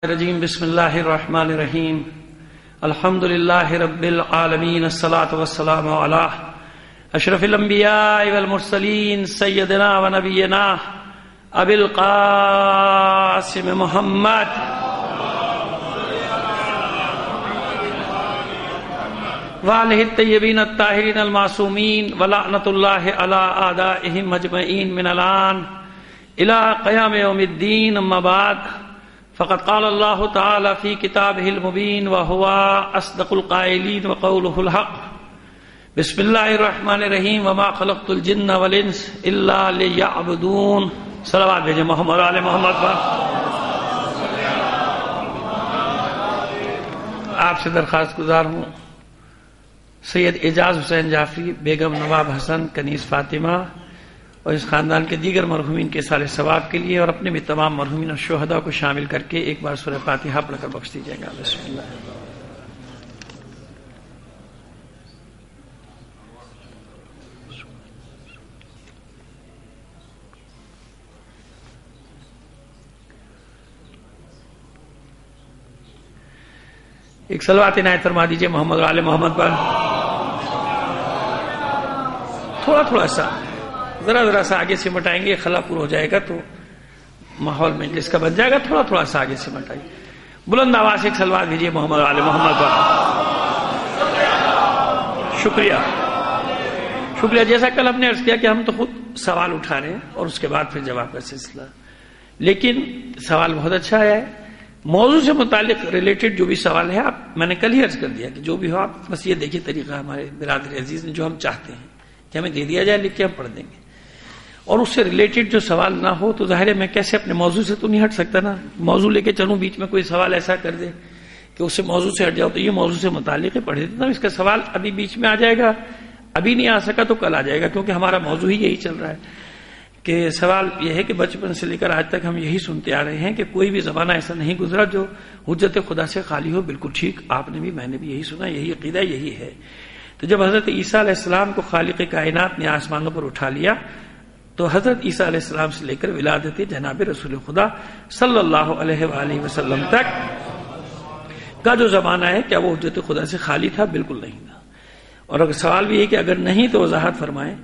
الرجیم بسم اللہ الرحمن الرحیم الحمد للہ رب العالمین الصلاۃ والسلام علی اشرف الانبیاء والمرسلین سیدنا و نبینا ابی القاسم محمد وآلہ الطیبین الطاہرین المعصومین ولعنۃ اللہ علی اعدائہم اجمعین من الآن الی قیام یوم الدین اما بعد فقد قال اللہ تعالی فی کتابہ المبین وہو اصدق القائلین وقولہ الحق بسم اللہ الرحمن الرحیم وما خلقت الجن والانس الا لیعبدون صلوات بھیجیں محمد علی محمد پر. آپ سے درخواست گزار ہوں سید اعجاز حسین جعفری، بیگم نواب حسن، کنیز فاطمہ اور اس خاندان کے دیگر مرحومین کے سال ثواب کے لیے اور اپنے بھی تمام مرحومین اور شہداء کو شامل کر کے ایک بار سورہ فاتحہ پڑھ کر بخش دیجیے گا. بسم اللہ. ایک صلوات عنایت فرما دیجیے محمد علی محمد پر. تھوڑا تھوڑا سا ذرا سا آگے سے مٹائیں گے، خلا پور ہو جائے گا تو ماحول میں جس کا بن جائے گا. تھوڑا سا آگے سے مٹائیے. بلند آواز سے ایک صلوات بھیجیے محمد علی محمد پر. شکریہ. جیسا کل ہم نے عرض کیا کہ ہم تو خود سوال اٹھا رہے ہیں اور اس کے بعد پھر جواب کا سلسلہ، لیکن سوال بہت اچھا آیا ہے. موضوع سے متعلق ریلیٹڈ جو بھی سوال ہے میں نے کل ہی عرض کر دیا کہ جو بھی ہو آپ بس یہ دیکھیے طریقہ ہمارے برادر عزیز نے جو ہم چاہتے ہیں کہ ہمیں دے دیا جائے، لکھ کے ہم پڑھ دیں گے، اور اس سے ریلیٹڈ جو سوال نہ ہو تو ظاہر ہے میں کیسے اپنے موضوع سے تو نہیں ہٹ سکتا نا. موضوع لے کے چلوں، بیچ میں کوئی سوال ایسا کر دے کہ اس سے موضوع سے ہٹ جاؤ تو یہ موضوع سے متعلق ہے پڑھ دیتا ہوں. اس کا سوال ابھی بیچ میں آ جائے گا، ابھی نہیں آ سکا تو کل آ جائے گا، کیونکہ ہمارا موضوع ہی یہی چل رہا ہے کہ سوال یہ ہے کہ بچپن سے لے کر آج تک ہم یہی سنتے آ رہے ہیں کہ کوئی بھی زمانہ ایسا نہیں گزرا جو حجت خدا سے خالی ہو. بالکل ٹھیک، آپ نے بھی میں نے بھی یہی سنا، یہی عقیدہ یہی ہے. تو جب حضرت عیسیٰ علیہ السلام کو خالق کائنات نے آسمانوں پر اٹھا لیا تو حضرت عیسیٰ علیہ السلام سے لے کر ولادت جناب رسول خدا صلی اللہ علیہ وآلہ وسلم تک کا جو زمانہ ہے کیا وہ حجت خدا سے خالی تھا؟ بالکل نہیں تھا. اور اگر سوال بھی ہے کہ اگر نہیں تو وضاحت فرمائیں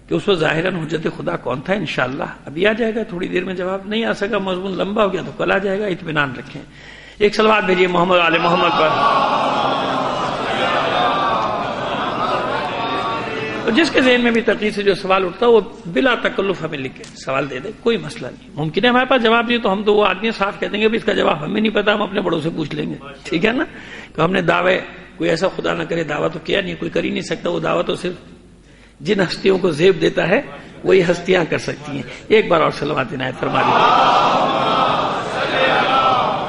کہ اس وقت ظاہراً حجت خدا کون تھا. انشاءاللہ ابھی آ جائے گا، تھوڑی دیر میں جواب نہیں آ سکا، مضمون لمبا ہو گیا تو کل آ جائے گا. اطمینان رکھیں. ایک صلوات بھیجیے محمد علی محمد پر. جس کے ذہن میں بھی تقریر سے جو سوال اٹھتا ہے وہ بلا تکلف ہمیں لکھ کے سوال دے دے، کوئی مسئلہ نہیں. ممکن ہے ہمارے پاس جواب نہیں تو ہم تو وہ آدمی صاف کہتے ہیں کہ اس کا جواب ہمیں نہیں پتا، ہم اپنے بڑوں سے پوچھ لیں گے. ٹھیک ہے نا؟ کہ ہم نے دعوے، کوئی ایسا خدا نہ کرے دعویٰ تو کیا نہیں، کوئی کر ہی نہیں سکتا. وہ دعویٰ تو صرف جن ہستیوں کو زیب دیتا ہے وہی ہستیاں کر سکتی ہیں. ایک بار اور صلوات عنایت فرما دیجیے.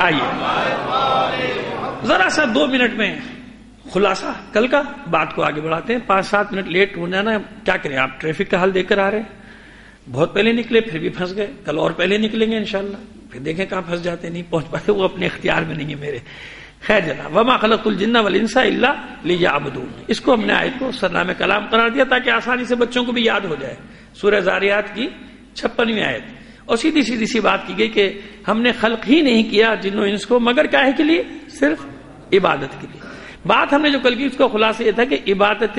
آئیے ذرا سا 2 منٹ میں خلاصہ کل کا بات کو آگے بڑھاتے ہیں. 5-7 منٹ لیٹ ہو جانا، کیا کریں؟ آپ ٹریفک کا حل دے کر آ رہے ہیں، بہت پہلے نکلے پھر بھی پھنس گئے. کل اور پہلے نکلیں گے انشاءاللہ، پھر دیکھیں کہاں پھنس جاتے، نہیں پہنچ پاتے، وہ اپنے اختیار میں نہیں ہے میرے. خیر جناب، وما خلقت الجن والانس الا لیعبدون، اس کو ہم نے آیت کو سرنامہ کلام قرار دیا تاکہ آسانی سے بچوں کو بھی یاد ہو جائے. سورہ ذاریات کی 56ویں آیت. اور سیدھی سی بات کی گئی کہ ہم نے خلق ہی نہیں کیا جن و انس کو مگر کیا ہے کے لیے؟ صرف عبادت کے لیے. بات ہم نے جو کل کی اس کا خلاصہ یہ تھا کہ عبادت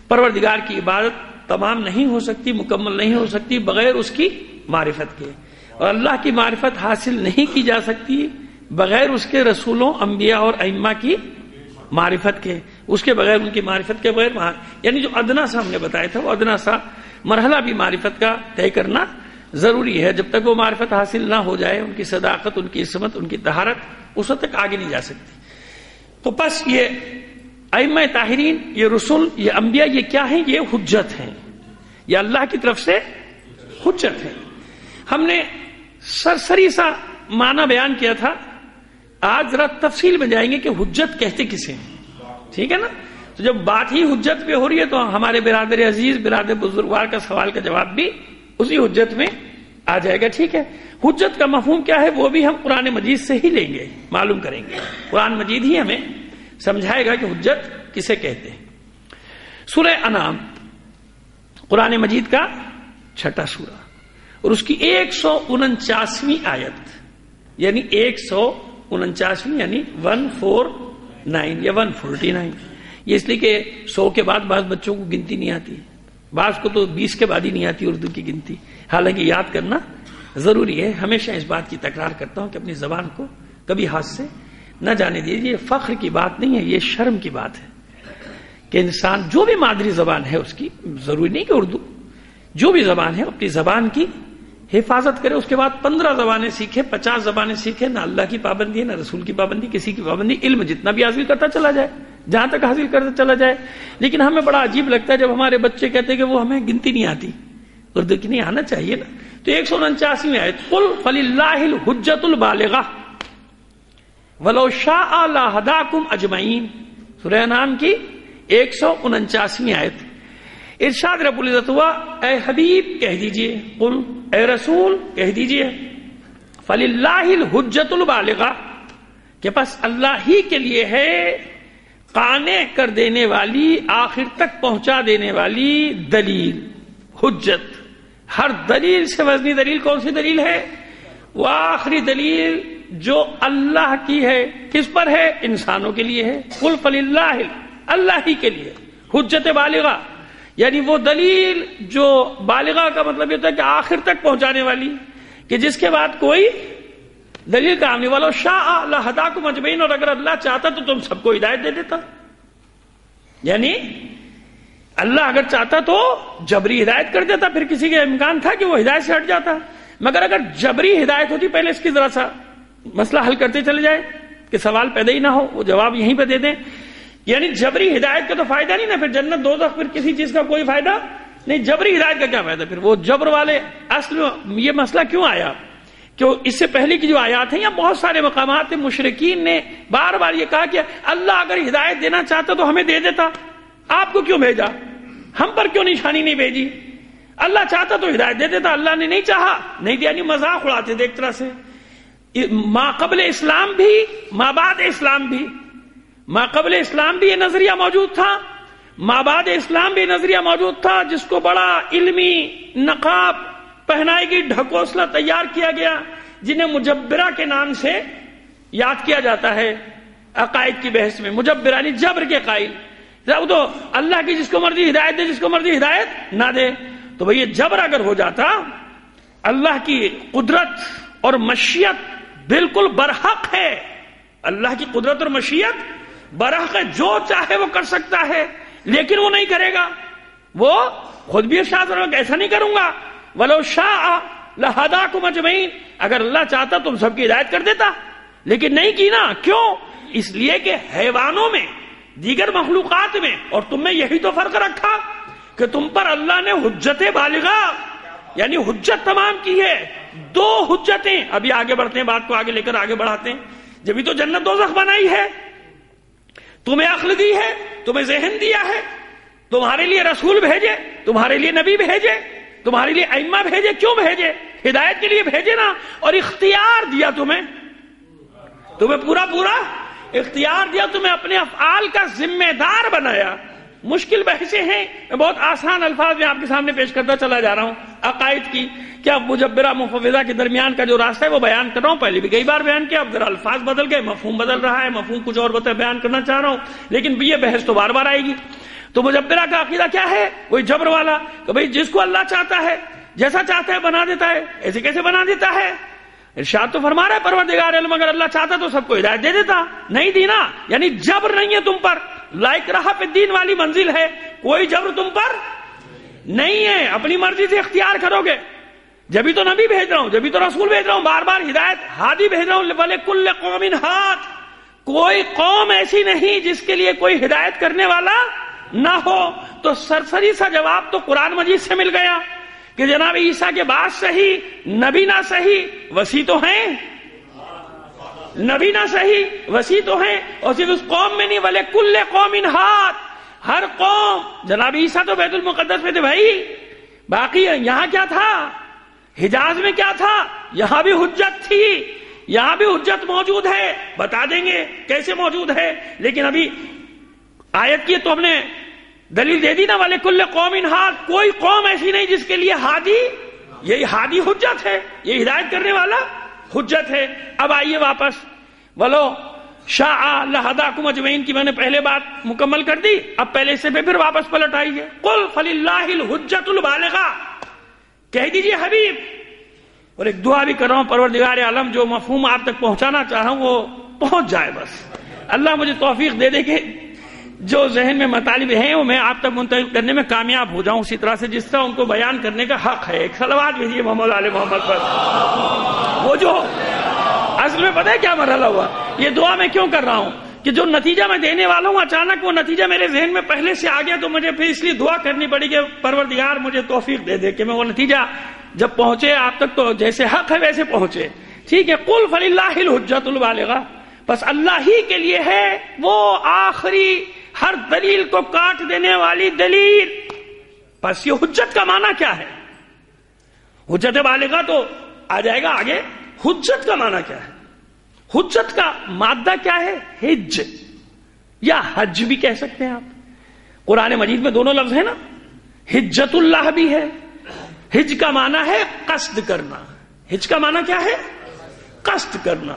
پروردگار کی عبادت تمام نہیں ہو سکتی، مکمل نہیں ہو سکتی بغیر اس کی معرفت کے، اور اللہ کی معرفت حاصل نہیں کی جا سکتی بغیر اس کے رسولوں، انبیاء اور ائمہ کی معرفت کے. اس کے بغیر، ان کی معرفت کے بغیر، یعنی جو ادنا سا ہم نے بتایا تھا وہ ادنا سا مرحلہ بھی معرفت کا طے کرنا ضروری ہے. جب تک وہ معرفت حاصل نہ ہو جائے، ان کی صداقت، ان کی عصمت، ان کی طہارت، اس وقت تک آگے نہیں جا سکتی. تو بس یہ ائمہ طاہرین، یہ رسول، یہ انبیاء، یہ کیا ہیں؟ یہ حجت ہیں، یہ اللہ کی طرف سے حجت ہے. ہم نے سرسری سا معنی بیان کیا تھا، آج ذرا تفصیل میں جائیں گے کہ حجت کہتے کسے ہیں. ٹھیک ہے نا؟ تو جب بات ہی حجت پہ ہو رہی ہے تو ہمارے برادر عزیز، برادر بزرگوار کا سوال کا جواب بھی اسی حجت میں آ جائے گا. ٹھیک ہے؟ حجت کا مفہوم کیا ہے وہ بھی ہم قرآن مجید سے ہی لیں گے، معلوم کریں گے. قرآن مجید ہی ہمیں سمجھائے گا کہ حجت کسے کہتے ہیں. سورہ انعام قرآن مجید کا 6واں سورہ اور اس کی 149ویں آیت، یعنی 149 یعنی 149 یا 149. یہ اس لیے کہ 100 کے بعد بعض بچوں کو گنتی نہیں آتی, بعض کو تو 20 کے بعد ہی نہیں آتی اردو کی گنتی. حالانکہ یاد کرنا ضروری ہے. ہمیشہ اس بات کی تکرار کرتا ہوں کہ اپنی زبان کو کبھی ہاتھ سے نہ جانے دیجیے. فخر کی بات نہیں ہے, یہ شرم کی بات ہے کہ انسان جو بھی مادری زبان ہے اس کی, ضروری نہیں کہ اردو, جو بھی زبان ہے اپنی زبان کی حفاظت کرے. اس کے بعد 15 زبانیں سیکھے, 50 زبانیں سیکھے. نہ اللہ کی پابندی ہے, نہ رسول کی پابندی, کسی کی پابندی. علم جتنا بھی حاصل کرتا چلا جائے, جہاں تک حاصل کرتا چلا جائے. لیکن ہمیں بڑا عجیب لگتا ہے جب ہمارے بچے کہتے ہیں کہ وہ ہمیں گنتی نہیں آتی, اردو کی نہیں آنا چاہیے نا. تو 149ویں آیت, قل فللہ الحجۃ البالغہ ولو شاء لہداکم اجمعین, سورہ انعام کی 149ویں آیت. ارشاد رب العزت ہوا, اے حبیب کہہ دیجئے, قل اے رسول کہہ دیجئے, فللہ الحجۃ البالغہ, کہ بس اللہ ہی کے لیے ہے قانع کر دینے والی, آخر تک پہنچا دینے والی دلیل, حجت. ہر دلیل سے وزنی دلیل کون سی دلیل ہے؟ وہ آخری دلیل جو اللہ کی ہے. کس پر ہے؟ انسانوں کے لیے ہے. قل فللہ, اللہ ہی کے لیے حجت بالغہ, یعنی وہ دلیل جو بالغہ کا مطلب یہ ہوتا ہے کہ آخر تک پہنچانے والی, کہ جس کے بعد کوئی دلیل کام نہیں. ولو شاء لہداکم اجمعین, اور اگر اللہ چاہتا تو تم سب کو ہدایت دے دیتا. یعنی اللہ اگر چاہتا تو جبری ہدایت کر دیتا, پھر کسی کا امکان تھا کہ وہ ہدایت سے ہٹ جاتا. مگر اگر جبری ہدایت ہوتی, پہلے اس کی ذرا سا مسئلہ حل کرتے چلے جائے کہ سوال پیدا ہی نہ ہو, وہ جواب یہیں پہ دے دیں. یعنی جبری ہدایت کا تو فائدہ نہیں نا, پھر جنت دوزخ پھر کسی چیز کا کوئی فائدہ نہیں. جبری ہدایت کا کیا فائدہ پھر؟ وہ جبر والے, اصل میں یہ مسئلہ کیوں آیا کہ اس سے پہلے کی جو آیات ہیں یا بہت سارے مقامات ہیں, مشرکین نے بار بار یہ کہا کہ اللہ اگر ہدایت دینا چاہتا تو ہمیں دے دیتا, آپ کو کیوں بھیجا, ہم پر کیوں نشانی نہیں بھیجی؟ اللہ چاہتا تو ہدایت دے دیتا, اللہ نے نہیں چاہا نہیں دیا. نہیں, مذاق اڑاتے تھے ایک طرح سے. ما قبل اسلام بھی, ما بعد اسلام بھی. ما قبل اسلام بھی یہ نظریہ موجود تھا, ما بعد اسلام بھی نظریہ موجود تھا, جس کو بڑا علمی نقاب پہنائے گی, ڈھکوسلہ تیار کیا گیا, جنہیں مجبرہ کے نام سے یاد کیا جاتا ہے عقائد کی بحث میں. مجبرہ یعنی جبر کے قائل. تو اللہ کی جس کو مرضی ہدایت دے, جس کو مرضی ہدایت نہ دے. تو بھئی یہ جبر اگر ہو جاتا, اللہ کی قدرت اور مشیت بالکل برحق ہے. اللہ کی قدرت اور مشیت برحق ہے, جو چاہے وہ کر سکتا ہے, لیکن وہ نہیں کرے گا. وہ خود بھی ارشاد فرمایا کہ ایسا نہیں کروں گا. ولو شاء لہداکم اجمعین, اگر اللہ چاہتا تم سب کی ہدایت کر دیتا, لیکن نہیں کی نا. کیوں؟ اس لیے کہ حیوانوں میں, دیگر مخلوقات میں اور تم میں یہی تو فرق رکھا کہ تم پر اللہ نے حجت بالغہ یعنی حجت تمام کی ہے. 2 حجتیں. ابھی آگے بڑھتے ہیں, بات کو آگے لے کر آگے بڑھاتے ہیں. جبھی تو جنت دوزخ بنائی ہے, تمہیں عقل دی ہے, تمہیں ذہن دیا ہے, تمہارے لیے رسول بھیجے, تمہارے لیے نبی بھیجے, تمہارے لیے ائمہ بھیجے. کیوں بھیجے؟ ہدایت کے لیے بھیجے نا. اور اختیار دیا تمہیں پورا اختیار دیا, تمہیں اپنے افعال کا ذمہ دار بنایا. مشکل بحثیں ہیں, میں بہت آسان الفاظ میں آپ کے سامنے پیش کرتا چلا جا رہا ہوں عقائد کی. کیا مجبرہ مفوضہ کے درمیان کا جو راستہ ہے وہ بیان کر رہا ہوں, پہلے بھی کئی بار بیان کیا, اب ذرا الفاظ بدل گئے, مفہوم بدل رہا ہے, مفہوم کچھ اور بیان کرنا چاہ رہا ہوں, لیکن یہ بحث تو بار بار آئے گی. تو مجبرہ کا عقیدہ کیا ہے؟ وہی جبر والا, کہ بھئی جس کو اللہ چاہتا ہے, جیسا چاہتا ہے بنا دیتا ہے. ایسے کیسے بنا دیتا ہے؟ ارشاد تو فرما رہا ہے پروردگار عالم, اگر اللہ چاہتا تو سب کو ہدایت دے دیتا, نہیں دی نا. یعنی جبر نہیں ہے تم پر, لائک رہا پہ دین والی منزل ہے, کوئی جبر تم پر نہیں ہے. اپنی مرضی سے اختیار کرو گے. جبھی تو نبی بھیج رہا ہوں, جبھی تو رسول بھیج رہا ہوں, بار بار ہدایت ہادی بھیج رہا ہوں. وَلِكُلِّ قَوْمٍ ہَادٍ, کوئی قوم ایسی نہیں جس کے لیے کوئی ہدایت کرنے والا نہ ہو. تو سرسری سا جواب تو قرآن مجید سے مل گیا کہ جناب عیسیٰ کے بعد صحیح, نبی نہ صحیح, وسیع تو ہیں, نبی نہ صحیح, وسیع تو ہیں. اور صرف اس قوم میں نہیں, وَلِكُلِّ قَوْمٍ ہَادٍ, ہر قوم. جناب عیسیٰ تو بیت المقدس میں تھے بھائی, باقی یہاں کیا تھا, حجاز میں کیا تھا, یہاں بھی حجت تھی, یہاں بھی حجت موجود ہے. بتا دیں گے کیسے موجود ہے, لیکن ابھی آیت کی تو ہم نے دلیل دے دی نا, وَلِكُلِّ قَوْمٍ ہَادٍ, کوئی قوم ایسی نہیں جس کے لیے ہادی, یہی ہادی حجت ہے, یہ ہدایت کرنے والا حجت ہے. اب آئیے واپس, ولو شاء لہداکم اجمعین کی میں نے پہلے بات مکمل کر دی، اب پہلے سے پھر واپس پلٹ آئیے. قل فللہ الحجۃ البالغہ، کہہ دیجئے حبیب. اور ایک دعا بھی کر رہا ہوں، پروردگار عالم جو مفہوم آپ تک پہنچانا چاہا ہوں وہ پہنچ جائے. بس اللہ مجھے توفیق دے دے کہ جو ذہن میں مطالب ہیں وہ میں آپ تک منتقل کرنے میں کامیاب ہو جاؤں اسی طرح سے جس طرح ان کو بیان کرنے کا حق ہے. ایک صلوات بھیجیے محمد علی محمد پر. وہ جو اصل میں پتہ ہے کیا مرحلہ ہوا، یہ دعا میں کیوں کر رہا ہوں کہ جو نتیجہ میں دینے والا ہوں اچانک وہ نتیجہ میرے ذہن میں پہلے سے آ گیا، تو مجھے پھر اس لیے دعا کرنی پڑی کہ پروردگار مجھے توفیق دے دے کہ میں وہ نتیجہ جب پہنچے آپ تک تو جیسے حق ہے ویسے پہنچے. ٹھیک ہے، قل فللہ الحجۃ البالغہ، بس اللہ ہی کے لیے ہے وہ آخری ہر دلیل کو کاٹ دینے والی دلیل. بس یہ حجت کا معنی کیا ہے؟ حجت بالغہ تو آ جائے گا آگے. حجت کا معنی کیا ہے؟ حجت کا مادہ کیا ہے؟ حج یا حج بھی کہہ سکتے ہیں آپ. قرآن مجید میں دونوں لفظ ہیں نا، حجت اللہ بھی ہے. حج کا معنی ہے قصد کرنا. حج کا معنی کیا ہے؟ قصد کرنا،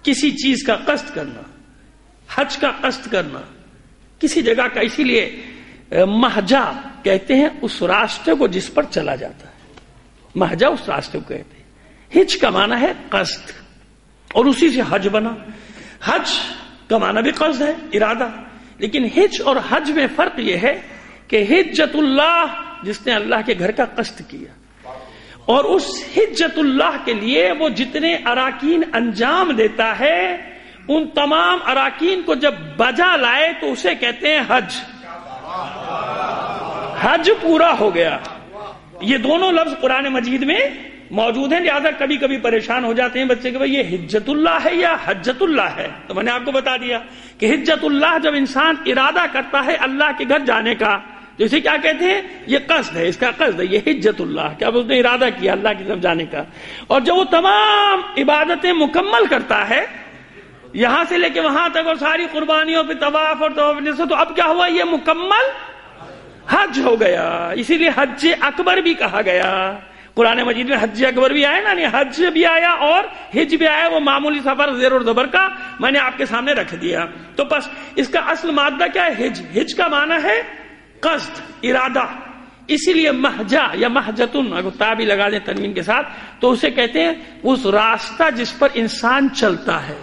کسی چیز کا قصد کرنا. حج کا قصد کرنا کسی جگہ کا، اسی لیے مہجا کہتے ہیں اس راستے کو جس پر چلا جاتا ہے. مہجا اس راستے کو کہتے ہیں. حج کا معنی ہے قصد، اور اسی سے حج بنا. حج کا معنی بھی قصد ہے، ارادہ. لیکن حج اور حج میں فرق یہ ہے کہ حجت اللہ جس نے اللہ کے گھر کا قصد کیا، اور اس حجت اللہ کے لیے وہ جتنے اراکین انجام دیتا ہے ان تمام اراکین کو جب بجا لائے تو اسے کہتے ہیں حج. حج پورا ہو گیا. یہ دونوں لفظ قرآن مجید میں موجود ہیں، لہذا کبھی کبھی پریشان ہو جاتے ہیں بچے کہ بھئی یہ حجت اللہ ہے یا حجت اللہ ہے. تو میں نے آپ کو بتا دیا کہ حجت اللہ جب انسان ارادہ کرتا ہے اللہ کے گھر جانے کا، تو اسے کیا کہتے ہیں؟ یہ قصد ہے، اس کا قصد ہے، یہ حجت اللہ. کیا اس نے ارادہ کیا اللہ کی طرف جانے کا. اور جب وہ تمام عبادتیں مکمل کرتا ہے یہاں سے لے کے وہاں تک، اور ساری قربانیوں پہ طواف اور طواف سے، تو اب کیا ہوا؟ یہ مکمل حج ہو گیا. اسی لیے حج اکبر بھی کہا گیا. قرآن مجید میں حج اکبر بھی آیا نا، حج بھی آیا اور حج بھی آیا. وہ معمولی سفر زیر اور زبر کا میں نے آپ کے سامنے رکھ دیا. تو بس اس کا اصل مادہ کیا ہے؟ حج. حج کا معنی ہے قصد، ارادہ. اسی لیے مہجا یا مہجتن اگر تا بھی لگا دیں تنوین کے ساتھ تو اسے کہتے ہیں اس راستہ جس پر انسان چلتا ہے.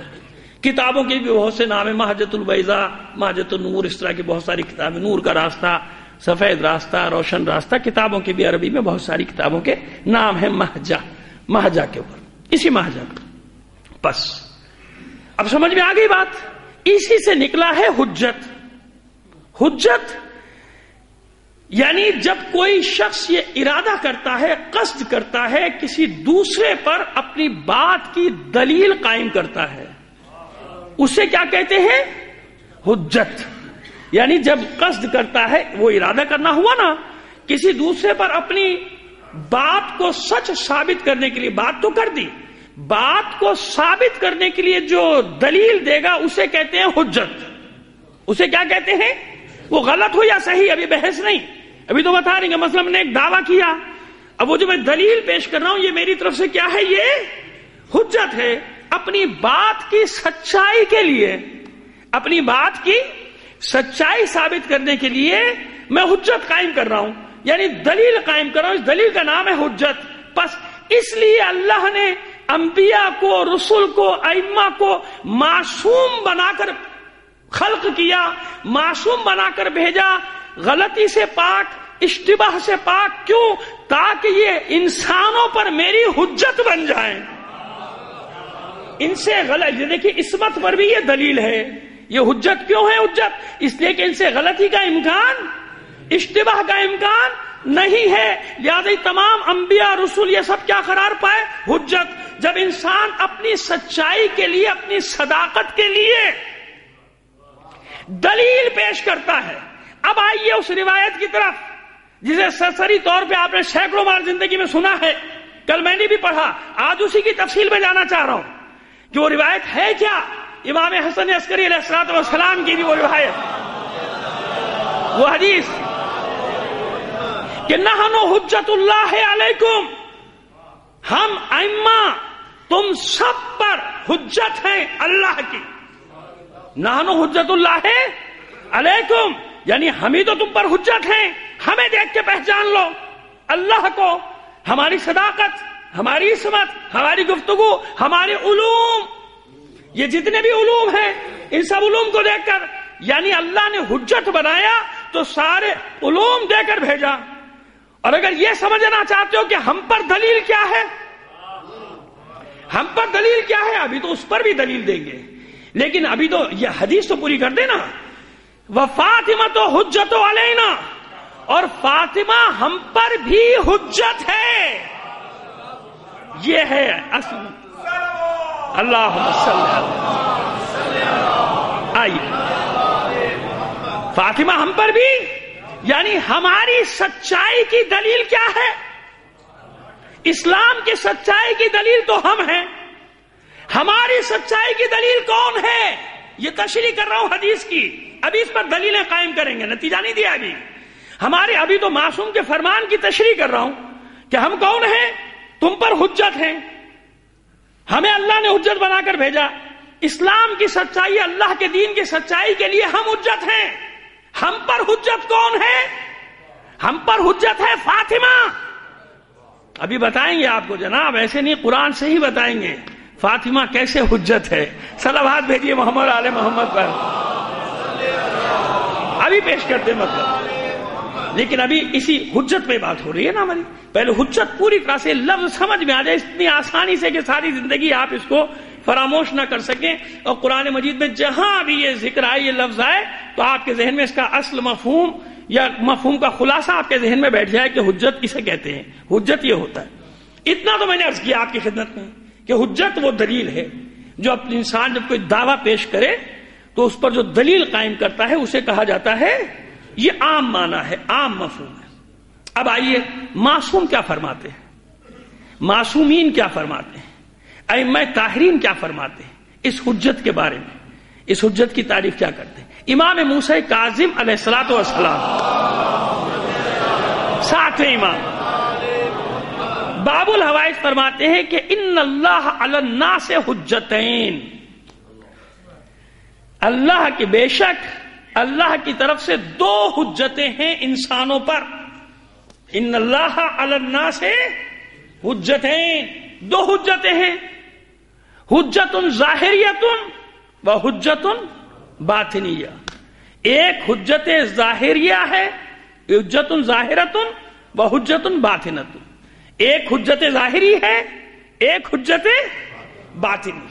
کتابوں کے بھی بہت سے نام ہیں، مہجت البیضاء، مہجت النور، اس طرح کی بہت ساری کتابیں. نور کا راستہ، سفید راستہ، روشن راستہ. کتابوں کے بھی عربی میں بہت ساری کتابوں کے نام ہیں مہجا، مہجا کے اوپر، اسی مہجا پر. بس اب سمجھ میں آ گئی بات. اسی سے نکلا ہے حجت. حجت یعنی جب کوئی شخص یہ ارادہ کرتا ہے، قصد کرتا ہے، کسی دوسرے پر اپنی بات کی دلیل قائم کرتا ہے، اسے کیا کہتے ہیں؟ حجت. یعنی جب قصد کرتا ہے، وہ ارادہ کرنا ہوا نا، کسی دوسرے پر اپنی بات کو سچ ثابت کرنے کے لیے، بات تو کر دی، بات کو ثابت کرنے کے لیے جو دلیل دے گا اسے کہتے ہیں حجت. اسے کیا کہتے ہیں؟ وہ غلط ہو یا صحیح ابھی بحث نہیں، ابھی تو بتا رہی ہیں. مثلا میں نے ایک دعویٰ کیا، اب وہ جو میں دلیل پیش کر رہا ہوں یہ میری طرف سے کیا ہے؟ یہ حجت ہے. اپنی بات کی سچائی کے لیے، اپنی بات کی سچائی ثابت کرنے کے لیے میں حجت قائم کر رہا ہوں، یعنی دلیل قائم کر رہا ہوں. اس دلیل کا نام ہے حجت. بس اس لیے اللہ نے انبیاء کو، رسول کو، ائمہ کو معصوم بنا کر خلق کیا، معصوم بنا کر بھیجا، غلطی سے پاک، اشتباہ سے پاک. کیوں؟ تاکہ یہ انسانوں پر میری حجت بن جائیں. ان سے غلط، دیکھیے عصمت پر بھی یہ دلیل ہے. یہ حجت کیوں ہے حجت؟ اس لیے کہ ان سے غلطی کا امکان، اشتباہ کا امکان نہیں ہے. لہذا تمام انبیاء رسول یہ سب کیا قرار پائے؟ حجت. جب انسان اپنی سچائی کے لیے، اپنی صداقت کے لیے دلیل پیش کرتا ہے. اب آئیے اس روایت کی طرف جسے سرسری طور پہ آپ نے سینکڑوں بار زندگی میں سنا ہے، کل میں نے بھی پڑھا، آج اسی کی تفصیل میں جانا چاہ رہا ہوں کہ وہ روایت ہے کیا. امام حسن عسکری علیہ السلام کی بھی وہ روایت، وہ حدیث کہ نحن حجت اللہ علیکم، ہم ائمہ تم سب پر حجت ہیں اللہ کی. نحن حجت اللہ علیکم، یعنی ہم ہی تو تم پر حجت ہیں. ہمیں دیکھ کے پہچان لو اللہ کو، ہماری صداقت، ہماری عصمت، ہماری گفتگو، ہمارے علوم، یہ جتنے بھی علوم ہیں ان سب علوم کو دیکھ کر، یعنی اللہ نے حجت بنایا تو سارے علوم دے کر بھیجا. اور اگر یہ سمجھنا چاہتے ہو کہ ہم پر دلیل کیا ہے، ہم پر دلیل کیا ہے، ابھی تو اس پر بھی دلیل دیں گے، لیکن ابھی تو یہ حدیث تو پوری کر دینا. وَفَاطِمَةُ حُجَّتُ عَلَيْنَا، اور فاطمہ ہم پر بھی حجت ہے. یہ ہے اصل. اللہم صلی اللہ. آئیے، فاطمہ ہم پر بھی، یعنی ہماری سچائی کی دلیل کیا ہے؟ اسلام کی سچائی کی دلیل تو ہم ہیں. ہماری سچائی کی دلیل کون ہے؟ یہ تشریح کر رہا ہوں حدیث کی. ابھی اس پر دلیلیں قائم کریں گے، نتیجہ نہیں دیا ابھی. ہمارے ابھی تو معصوم کے فرمان کی تشریح کر رہا ہوں کہ ہم کون ہیں، تم پر حجت ہیں، ہمیں اللہ نے حجت بنا کر بھیجا. اسلام کی سچائی، اللہ کے دین کی سچائی کے لیے ہم حجت ہیں. ہم پر حجت کون ہے؟ ہم پر حجت ہے فاطمہ. ابھی بتائیں گے آپ کو جناب، ایسے نہیں، قرآن سے ہی بتائیں گے فاطمہ کیسے حجت ہے. صلوات بھیجیے محمد آل محمد پر. ابھی پیش کرتے مطلب، لیکن ابھی اسی حجت پہ بات ہو رہی ہے نا ہماری. پہلے حجت پوری طرح سے لفظ سمجھ میں آ جائے اتنی آسانی سے کہ ساری زندگی آپ اس کو فراموش نہ کر سکیں. اور قرآن مجید میں جہاں بھی یہ ذکر آئے، یہ لفظ آئے، تو آپ کے ذہن میں اس کا اصل مفہوم یا مفہوم کا خلاصہ آپ کے ذہن میں بیٹھ جائے کہ حجت کسے کہتے ہیں. حجت یہ ہوتا ہے. اتنا تو میں نے عرض کیا آپ کی خدمت میں کہ حجت وہ دلیل ہے جو اپنے انسان جب کوئی دعویٰ پیش کرے تو اس پر جو دلیل قائم کرتا ہے اسے کہا جاتا ہے. یہ عام معنی ہے، عام مفہوم ہے. اب آئیے، معصوم کیا فرماتے ہیں، معصومین کیا فرماتے ہیں، ائمہ طاہرین کیا فرماتے ہیں اس حجت کے بارے میں، اس حجت کی تعریف کیا کرتے ہیں. امام موسیٰ کاظم علیہ الصلوۃ والسلام، ساتویں امام، باب الحوائج فرماتے ہیں کہ ان اللہ علی الناس حجتین، اللہ کی بے شک اللہ کی طرف سے دو حجتیں ہیں انسانوں پر. ان اللہ علی الناس حجتین، دو حجتیں ہیں، حجت ظاہریۃ و حجت باطنیہ. ایک حجت ظاہریہ ہے، حجت ظاہرۃ و حجت باطنۃ. ایک حجت ظاہری ہے، ایک حجت باطنی.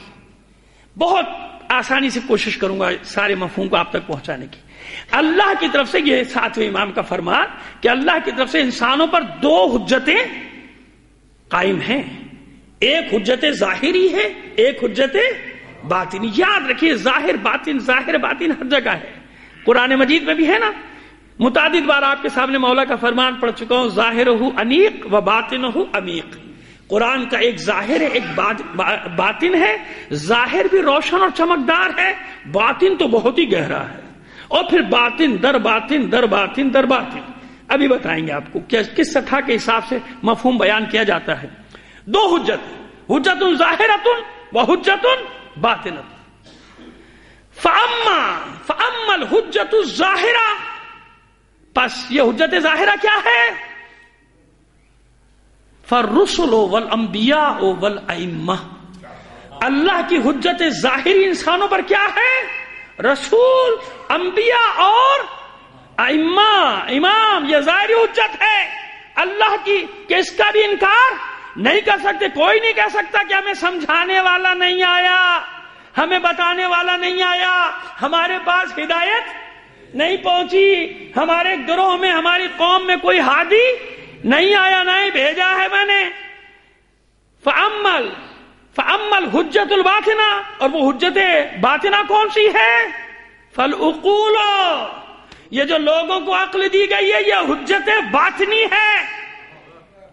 بہت آسانی سے کوشش کروں گا سارے مفہوم کو آپ تک پہنچانے کی. اللہ کی طرف سے یہ ساتویں امام کا فرمان کہ اللہ کی طرف سے انسانوں پر دو حجتیں قائم ہیں. ایک حجت ظاہری ہے، ایک حجت باطنی. یاد رکھیے، ظاہر باطن، ظاہر باطن ہر جگہ ہے. قرآن مجید میں بھی ہے نا، متعدد بار آپ کے سامنے مولا کا فرمان پڑھ چکا ہوں، ظاہرہ انیق و باطنہ عمیق. قرآن کا ایک ظاہر ہے، ایک باطن ہے. ظاہر بھی روشن اور چمکدار ہے، باطن تو بہت ہی گہرا ہے. اور پھر باطن در باطن در باطن در باطن. ابھی بتائیں گے آپ کو کس سطح کے حساب سے مفہوم بیان کیا جاتا ہے. دو حجت، حجت ظاہرۃ و حجت باطنۃ. فاما الحجت الظاہرہ، پس یہ حجت ظاہرہ کیا ہے؟ فالرسل والانبیاء والائمہ. اللہ کی حجت ظاہری انسانوں پر کیا ہے؟ رسول، انبیاء اور ائمہ، امام. یہ ظاہری حجت ہے اللہ کی کہ اس کا بھی انکار نہیں کر سکتے. کوئی نہیں کہہ سکتا کہ ہمیں سمجھانے والا نہیں آیا، ہمیں بتانے والا نہیں آیا، ہمارے پاس ہدایت نہیں پہنچی، ہمارے گروہ میں، ہماری قوم میں کوئی ہادی نہیں آیا، نہیں بھیجا ہے میں نے. فَأَمَّا الْحُجَّةُ الْبَاطِنَةُ، اور وہ حجت باطنہ کون سی ہے؟ فَالْعُقُولُ، یہ جو لوگوں کو عقل دی گئی ہے یہ حجت باطنی ہے.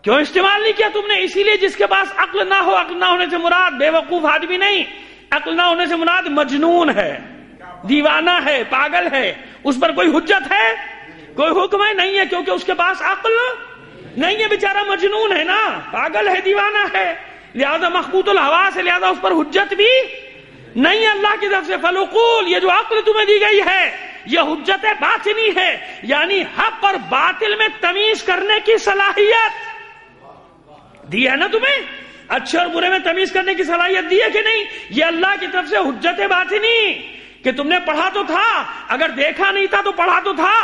کیوں استعمال نہیں کیا تم نے؟ اسی لیے جس کے پاس عقل نہ ہو، عقل نہ ہونے سے مراد بے وقوف آدمی نہیں، عقل نہ ہونے سے مراد مجنون ہے، دیوانہ ہے، پاگل ہے. اس پر کوئی حجت ہے؟ کوئی حکم ہے؟ نہیں ہے، کیونکہ اس کے پاس عقل نہیں ہے، بیچارہ مجنون ہے نا، پاگل ہے، دیوانہ ہے. لہذا مخبوط الہوا سے، لہذا اس پر حجت بھی نہیں اللہ کی طرف سے. فالعقول، یہ جو عقل تمہیں دی گئی ہے یہ حجت باطنی ہے، یعنی حق اور باطل میں تمیز کرنے کی صلاحیت دی ہے نا تمہیں، اچھے اور برے میں تمیز کرنے کی صلاحیت دی ہے کہ نہیں؟ یہ اللہ کی طرف سے حجت باطنی کہ تم نے پڑھا تو تھا، اگر دیکھا نہیں تھا تو پڑھا تو تھا،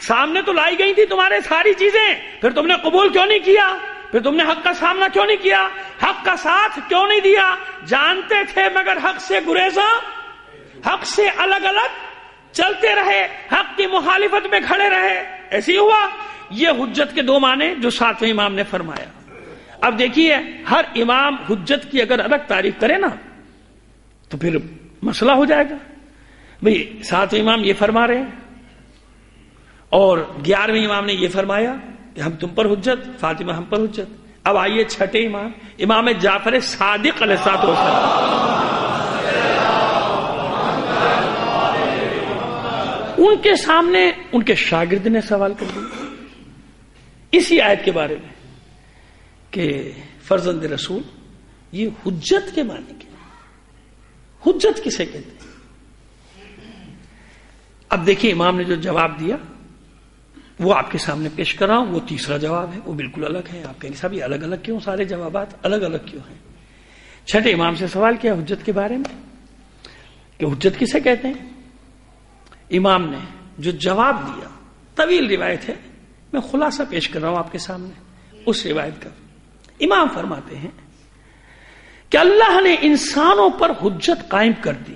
سامنے تو لائی گئی تھی تمہارے ساری چیزیں، پھر تم نے قبول کیوں نہیں کیا؟ پھر تم نے حق کا سامنا کیوں نہیں کیا؟ حق کا ساتھ کیوں نہیں دیا؟ جانتے تھے مگر حق سے گریزاں، حق سے الگ الگ چلتے رہے، حق کی مخالفت میں کھڑے رہے. ایسی ہوا. یہ حجت کے دو معنی جو ساتویں امام نے فرمایا. اب دیکھیے، ہر امام حجت کی اگر الگ تعریف کرے نا تو پھر مسئلہ ہو جائے گا. بھئی ساتویں امام یہ فرما رہے ہیں اور 11ویں امام نے یہ فرمایا کہ ہم تم پر حجت، فاطمہ ہم پر حجت. اب آئیے چھٹے امام، امام جعفر صادق علیہ السلام، ان کے سامنے ان کے شاگرد نے سوال کر دیا اسی آیت کے بارے میں کہ فرزند رسول یہ حجت کے معنی کیا، حجت کسے کہتے ہیں؟ اب دیکھیے امام نے جو جواب دیا وہ آپ کے سامنے پیش کر رہا ہوں. وہ تیسرا جواب ہے، وہ بالکل الگ ہے. آپ کہیں صاحب یہ الگ الگ کیوں، سارے جوابات الگ الگ کیوں ہیں؟ چھٹے امام سے سوال کیا حجت کے بارے میں کہ حجت کسے کہتے ہیں. امام نے جو جواب دیا، طویل روایت ہے، میں خلاصہ پیش کر رہا ہوں آپ کے سامنے اس روایت کا. امام فرماتے ہیں کہ اللہ نے انسانوں پر حجت قائم کر دی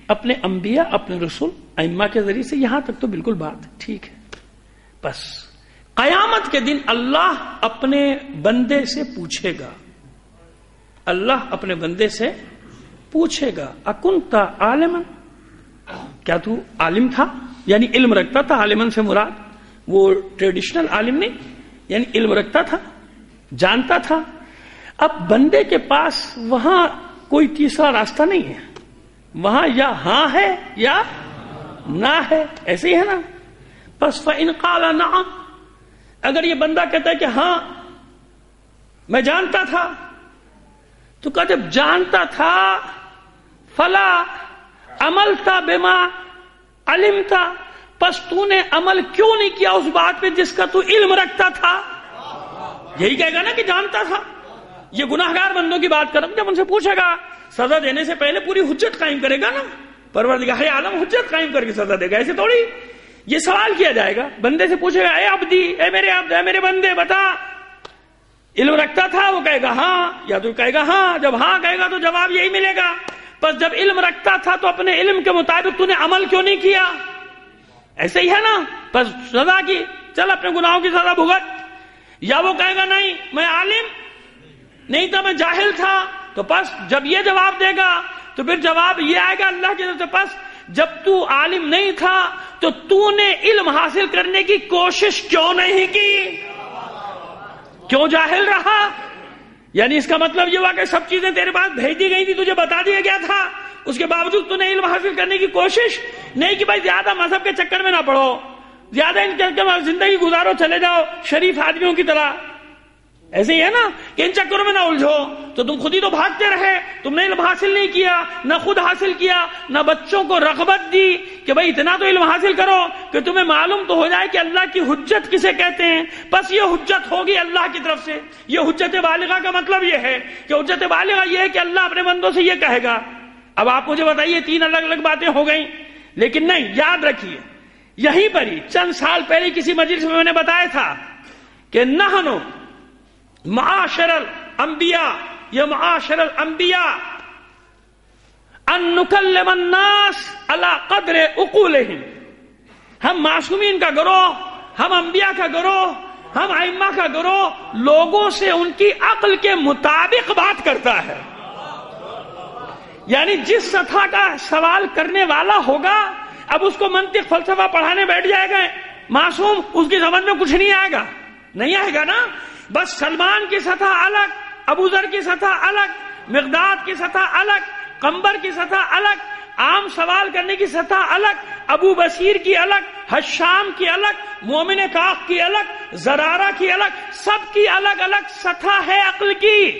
اپنے انبیاء، اپنے رسول، ائمہ کے ذریعے سے. یہاں تک تو بالکل بات ٹھیک ہے. بس قیامت کے دن اللہ اپنے بندے سے پوچھے گا، اللہ اپنے بندے سے پوچھے گا اکنت عالما، کیا تو عالم تھا؟ یعنی علم رکھتا تھا. عالمن سے مراد وہ ٹریڈیشنل عالم نہیں، یعنی علم رکھتا تھا، جانتا تھا. اب بندے کے پاس وہاں کوئی تیسرا راستہ نہیں ہے، وہاں یا ہاں ہے یا نہ ہے. ایسے ہی ہے نا. بس فَإِنْ قَالَ نَعَمْ، اگر یہ بندہ کہتا ہے کہ ہاں میں جانتا تھا، تو کہا جب جانتا تھا فلا عملت بما علمت، پس تو نے عمل کیوں نہیں کیا اس بات پہ جس کا تو علم رکھتا تھا؟ یہی کہے گا نا کہ جانتا تھا. یہ گناہگار بندوں کی بات کروں، جب ان سے پوچھے گا سزا دینے سے پہلے پوری حجت قائم کرے گا نا. پروردگار عالم حجت قائم کر کے سزا دے گا، ایسے تھوڑی. یہ سوال کیا جائے گا، بندے سے پوچھے گا اے عبدی، اے میرے عبد، اے میرے بندے بتا علم رکھتا تھا؟ وہ کہے گا ہاں، یا تو کہے گا ہاں. جب ہاں کہے گا تو جواب یہی ملے گا. پس جب علم رکھتا تھا تو اپنے علم کے مطابق تو نے عمل کیوں نہیں کیا؟ ایسے ہی ہے نا. پس سزا کی، چل اپنے گناہوں کی سزا بھگت. یا وہ کہے گا نہیں میں عالم نہیں تھا، میں جاہل تھا. تو پس جب یہ جواب دے گا تو پھر جواب یہ آئے گا اللہ کی طرف سے، پس جب تو عالم نہیں تھا تو تو نے علم حاصل کرنے کی کوشش کیوں نہیں کی؟ کیوں جاہل رہا؟ یعنی اس کا مطلب یہ ہوا کہ سب چیزیں تیرے پاس بھیج دی گئی تھی، تجھے بتا دیا گیا تھا، اس کے باوجود تو نے علم حاصل کرنے کی کوشش نہیں کی. بھائی زیادہ مذہب کے چکر میں نہ پڑو، زیادہ ان چکر میں زندگی گزارو، چلے جاؤ شریف آدمیوں کی طرح. ایسے ہی ہے نا کہ ان چکروں میں نہ الجھو. تو تم خود ہی تو بھاگتے رہے، تم نے علم حاصل نہیں کیا، نہ خود حاصل کیا، نہ بچوں کو رغبت دی کہ بھئی اتنا تو علم حاصل کرو کہ تمہیں معلوم تو ہو جائے کہ اللہ کی حجت کسے کہتے ہیں. بس یہ حجت ہوگی اللہ کی طرف سے. یہ حجت بالغہ کا مطلب یہ ہے کہ حجت بالغہ یہ ہے کہ اللہ اپنے بندوں سے یہ کہے گا. اب آپ مجھے بتائیے 3 الگ الگ باتیں ہو گئیں، لیکن نہیں، یاد رکھیے یہیں پر ہی چند سال پہلے کسی مجلس میں نے بتایا تھا کہ نحن معاشر الانبیاء یا معاشر الانبیاء ان نکلم الناس علی قدر عقولہم. ہم معصومین کا گروہ، ہم انبیاء کا گروہ، ہم ائمہ کا گروہ لوگوں سے ان کی عقل کے مطابق بات کرتا ہے. یعنی جس سطح کا سوال کرنے والا ہوگا، اب اس کو منطق فلسفہ پڑھانے بیٹھ جائے گا معصوم، اس کی سمجھ میں کچھ نہیں آئے گا، نہیں آئے گا نا. بس سلمان کی سطح الگ، ابو ذر کی سطح الگ، مقداد کی سطح الگ، قمبر کی سطح الگ، عام سوال کرنے کی سطح الگ، ابو بصیر کی الگ، حشام کی الگ، مومن کاف کی الگ، زرارہ کی الگ، سب کی الگ الگ سطح ہے عقل کی.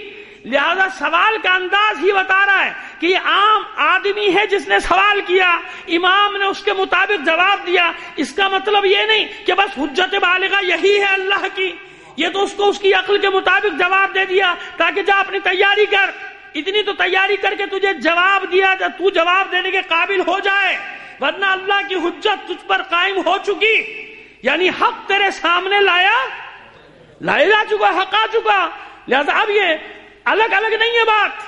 لہذا سوال کا انداز ہی بتا رہا ہے کہ یہ عام آدمی ہے جس نے سوال کیا، امام نے اس کے مطابق جواب دیا. اس کا مطلب یہ نہیں کہ بس حجت بالغہ یہی ہے اللہ کی، یہ تو اس کو اس کی عقل کے مطابق جواب دے دیا تاکہ جا اپنی تیاری کر. اتنی تو تیاری کر کے تجھے جواب دیا تو جواب دینے کے قابل ہو جائے، ورنہ اللہ کی حجت تجھ پر قائم ہو چکی، یعنی حق تیرے سامنے لایا جا چکا، حق آ چکا. لہذا اب یہ الگ الگ نہیں ہے بات،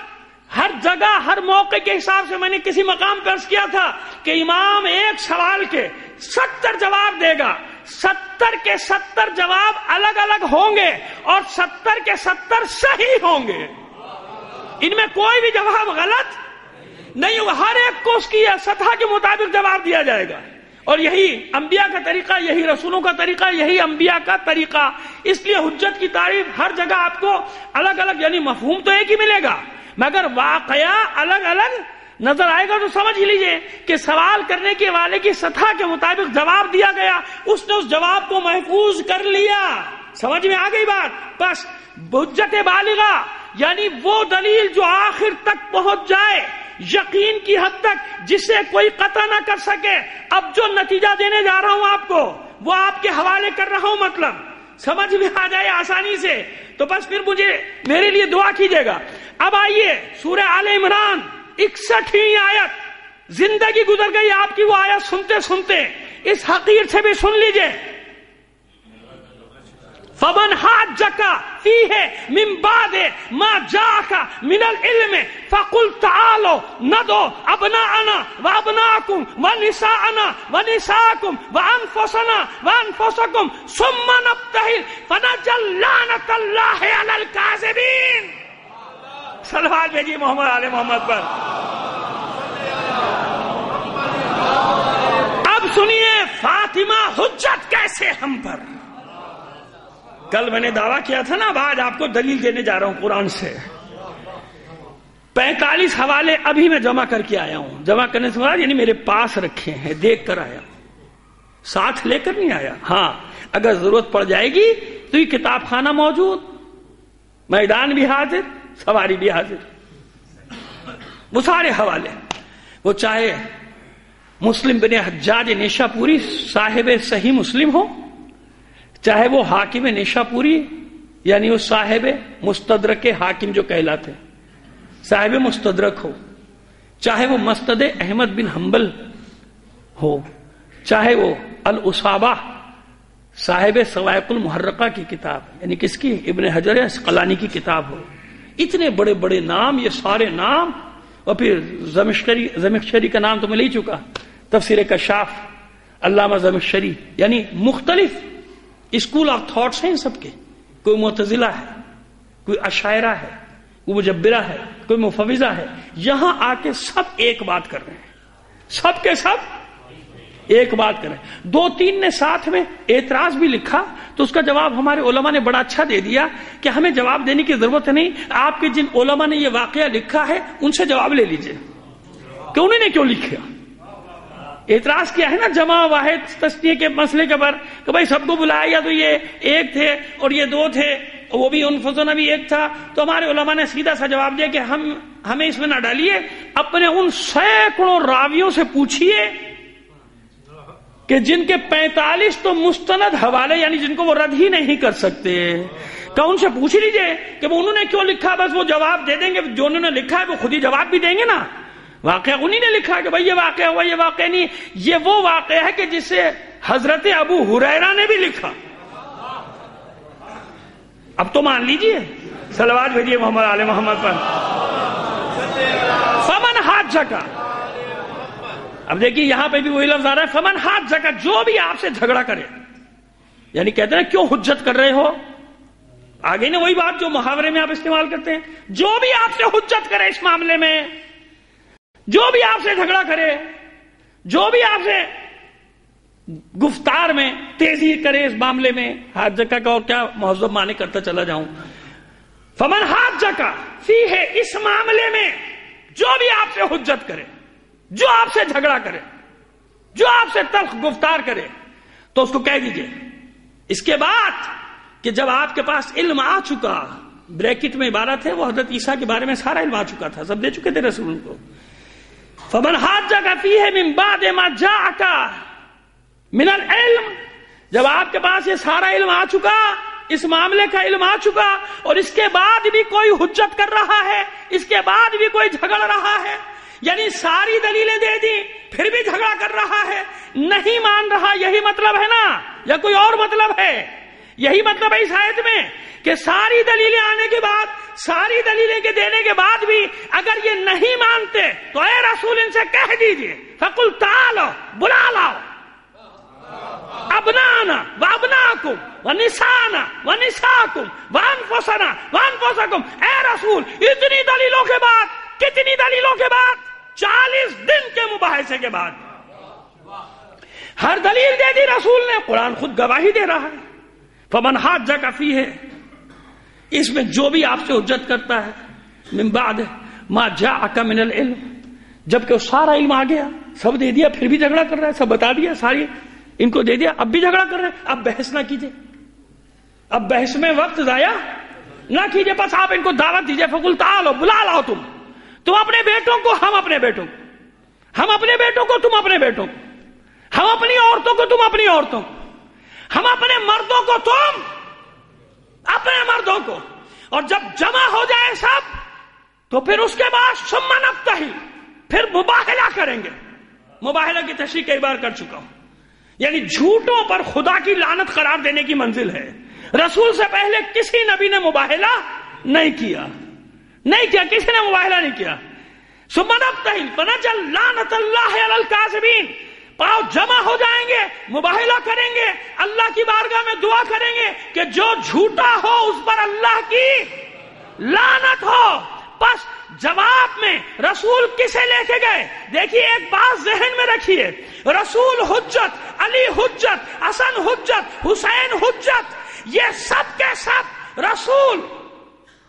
ہر جگہ ہر موقع کے حساب سے. میں نے کسی مقام پر عرض کیا تھا کہ امام ایک سوال کے 70 جواب دے گا، 70 کے 70 جواب الگ الگ ہوں گے اور 70 کے 70 صحیح ہوں گے، ان میں کوئی بھی جواب غلط نہیں ہوگا. ہر ایک کو اس کی سطح کے مطابق جواب دیا جائے گا، اور یہی انبیاء کا طریقہ، یہی رسولوں کا طریقہ، یہی انبیاء کا طریقہ. اس لیے حجت کی تعریف ہر جگہ آپ کو الگ الگ، یعنی مفہوم تو ایک ہی ملے گا مگر واقعہ الگ الگ نظر آئے گا. تو سمجھ لیجئے کہ سوال کرنے کے والے کی سطح کے مطابق جواب دیا گیا، اس نے اس جواب کو محفوظ کر لیا. سمجھ میں آ گئی بات؟ بس حجت بالغہ یعنی وہ دلیل جو آخر تک پہنچ جائے، یقین کی حد تک، جسے کوئی قطع نہ کر سکے. اب جو نتیجہ دینے جا رہا ہوں آپ کو وہ آپ کے حوالے کر رہا ہوں، مطلب سمجھ میں آ جائے آسانی سے. تو بس پھر میرے لیے دعا کیجیے گا. اب آئیے سورہ آل عمران 61ویں آیت. زندگی گزر گئی آپ کی وہ آیت سنتے سنتے، اس حقیر سے بھی سن لیجئے. فمن حاجك فيه من بعد ما جاءك من العلم فقل تعالوا ندعو أبناءنا وأبناءكم ونساءنا ونساءكم وأنفسنا وأنفسكم ثم نبتهل فنجعل لعنة الله على الكاذبين. صلوات بھیجیے محمد آل محمد پر. اب سنیے فاطمہ حجت کیسے ہم پر. کل میں نے دعویٰ کیا تھا نا، اب آج آپ کو دلیل دینے جا رہا ہوں قرآن سے. 45 حوالے ابھی میں جمع کر کے آیا ہوں. جمع کرنے سے مراد یعنی میرے پاس رکھے ہیں، دیکھ کر آیا ہوں، ساتھ لے کر نہیں آیا. ہاں اگر ضرورت پڑ جائے گی تو یہ کتاب خانہ موجود، میدان بھی حاضر، سواری بھی حاضر. وہ سارے حوالے، وہ چاہے مسلم بن حجاج نیشا پوری صاحب صحیح مسلم ہو، چاہے وہ حاکم نیشا پوری یعنی وہ صاحب مستدرک حاکم جو کہلاتے، صاحب مستدرک ہو، چاہے وہ مسند احمد بن حنبل ہو، چاہے وہ الاصابہ صاحب سوائق المحرقہ کی کتاب یعنی کس کی، ابن حجر عسقلانی کی کتاب ہو. اتنے بڑے بڑے نام، یہ سارے نام. اور پھر زمخشری کا نام تو میں لے چکا، تفسیر کشاف علامہ زمخشری. یعنی مختلف اسکول آف تھاٹس ہیں ان سب کے. کوئی معتزلہ ہے، کوئی اشاعرہ ہے، کوئی مجبرہ ہے، کوئی مفوضہ ہے. یہاں آ کے سب ایک بات کر رہے ہیں، سب کے سب ایک بات کریں. 2-3 نے ساتھ میں اعتراض بھی لکھا تو اس کا جواب ہمارے علماء نے بڑا اچھا دے دیا کہ ہمیں جواب دینے کی ضرورت نہیں، آپ کے جن علماء نے یہ واقعہ لکھا ہے ان سے جواب لے لیجئے کہ انہوں نے کیوں لکھا. اعتراض کیا ہے نا جمع واحد تسنیہ کے مسئلے کے پر کہ بھائی سب کو بلایا یا تو یہ ایک تھے اور یہ 2 تھے، وہ بھی انفسنا بھی ایک تھا. تو ہمارے علماء نے سیدھا سا جواب دیا کہ ہمیں اس میں نہ ڈالیے، اپنے ان سینکڑوں راویوں سے پوچھیے کہ جن کے 45 تو مستند حوالے یعنی جن کو وہ رد ہی نہیں کر سکتے، کہ ان سے پوچھ لیجئے کہ وہ انہوں نے کیوں لکھا. بس وہ جواب دے دیں گے، جو انہوں نے لکھا ہے وہ خود ہی جواب بھی دیں گے نا. واقعہ انہی نے لکھا کہ بھئی یہ واقعہ ہوا، یہ واقعہ نہیں. یہ وہ واقعہ ہے کہ جسے حضرت ابو ہریرہ نے بھی لکھا. اب تو مان لیجئے. صلوات بھیجیے محمد آل محمد پر. فمن حاجک، اب دیکھیے یہاں پہ بھی وہی لفظ آ رہا ہے فمن حاجک، جو بھی آپ سے جھگڑا کرے. یعنی کہتے ہیں کیوں حجت کر رہے ہو، آگے نا وہی بات جو محاورے میں آپ استعمال کرتے ہیں. جو بھی آپ سے حجت کرے اس معاملے میں، جو بھی آپ سے جھگڑا کرے، جو بھی آپ سے گفتار میں تیزی کرے اس معاملے میں. ہاتھ جکا کا اور کیا مہذب معنی کرتا چلا جاؤں. فمن ہاتھ جکا فیہ، اس معاملے میں جو بھی آپ سے حجت کرے، جو آپ سے جھگڑا کرے، جو آپ سے تلخ گفتار کرے، تو اس کو کہہ دیجئے. اس کے بعد کہ جب آپ کے پاس علم آ چکا، بریکٹ میں عبارت ہے، وہ حضرت عیسیٰ کے بارے میں سارا علم آ چکا تھا، سب دے چکے تھے رسول کو. فمن حاجک فیہ من بعد ما جاءک من العلم، جب آپ کے پاس یہ سارا علم آ چکا، اس معاملے کا علم آ چکا، اور اس کے بعد بھی کوئی حجت کر رہا ہے، اس کے بعد بھی کوئی جھگڑ رہا ہے، یعنی ساری دلیلیں دے دی پھر بھی جھگڑا کر رہا ہے، نہیں مان رہا، یہی مطلب ہے نا یا کوئی اور مطلب ہے؟ یہی مطلب ہے اس آیت میں کہ ساری دلیلیں آنے کے بعد، ساری دلیلیں کے دینے کے بعد بھی اگر یہ نہیں مانتے تو اے رسول ان سے کہہ دیجئے فَقُلْ تَعَالَوْا، بلا لاؤ ابنانا وابناکم ونسانا ونساکم وانفسنا وانفسکم. اے رسول اتنی دلیلوں کے بعد، کتنی دلیلوں کے بعد؟ 40 دن کے مباحثے کے بعد ہر دلیل دے دی رسول نے. قرآن خود گواہی دے رہا ہے. فمن حاجک فیہ، اس میں جو بھی آپ سے حجت کرتا ہے، من بعد ما جاءک من العلم، جبکہ وہ سارا علم آ گیا، سب دے دیا پھر بھی جھگڑا کر رہا ہے، سب بتا دیا، ساری ان کو دے دیا، اب بھی جھگڑا کر رہے ہیں. اب بحث نہ کیجئے، اب بحث میں وقت ضائع نہ کیجئے، بس آپ ان کو دعوت دیجئے. فقل تعالوا، بلا لاؤ تم اپنے بیٹوں کو، ہم اپنے بیٹوں کو، ہم اپنے بیٹوں کو، تم اپنے بیٹوں کو، ہم اپنی عورتوں کو، تم اپنی عورتوں کو، ہم اپنے مردوں کو، تم اپنے مردوں کو. اور جب جمع ہو جائے سب تو پھر اس کے بعد ثم نبتہل، پھر مباہلہ کریں گے. مباہلہ کی تشریح کئی بار کر چکا ہوں، یعنی جھوٹوں پر خدا کی لعنت قرار دینے کی منزل ہے. رسول سے پہلے کسی نبی نے مباہلہ نہیں کیا، کسی نے مباہلہ نہیں کیا. ثم نبتہل فنجعل لعنت اللہ علی الکاذبین، پاؤ جمع ہو جائیں گے، مباہلہ کریں گے، اللہ کی بارگاہ میں دعا کریں گے کہ جو جھوٹا ہو اس پر اللہ کی لعنت ہو. بس جواب میں رسول کسے لے کے گئے؟ دیکھیے ایک بات ذہن میں رکھیے، رسول حجت، علی حجت، حسن حجت، حسین حجت، یہ سب کے سب رسول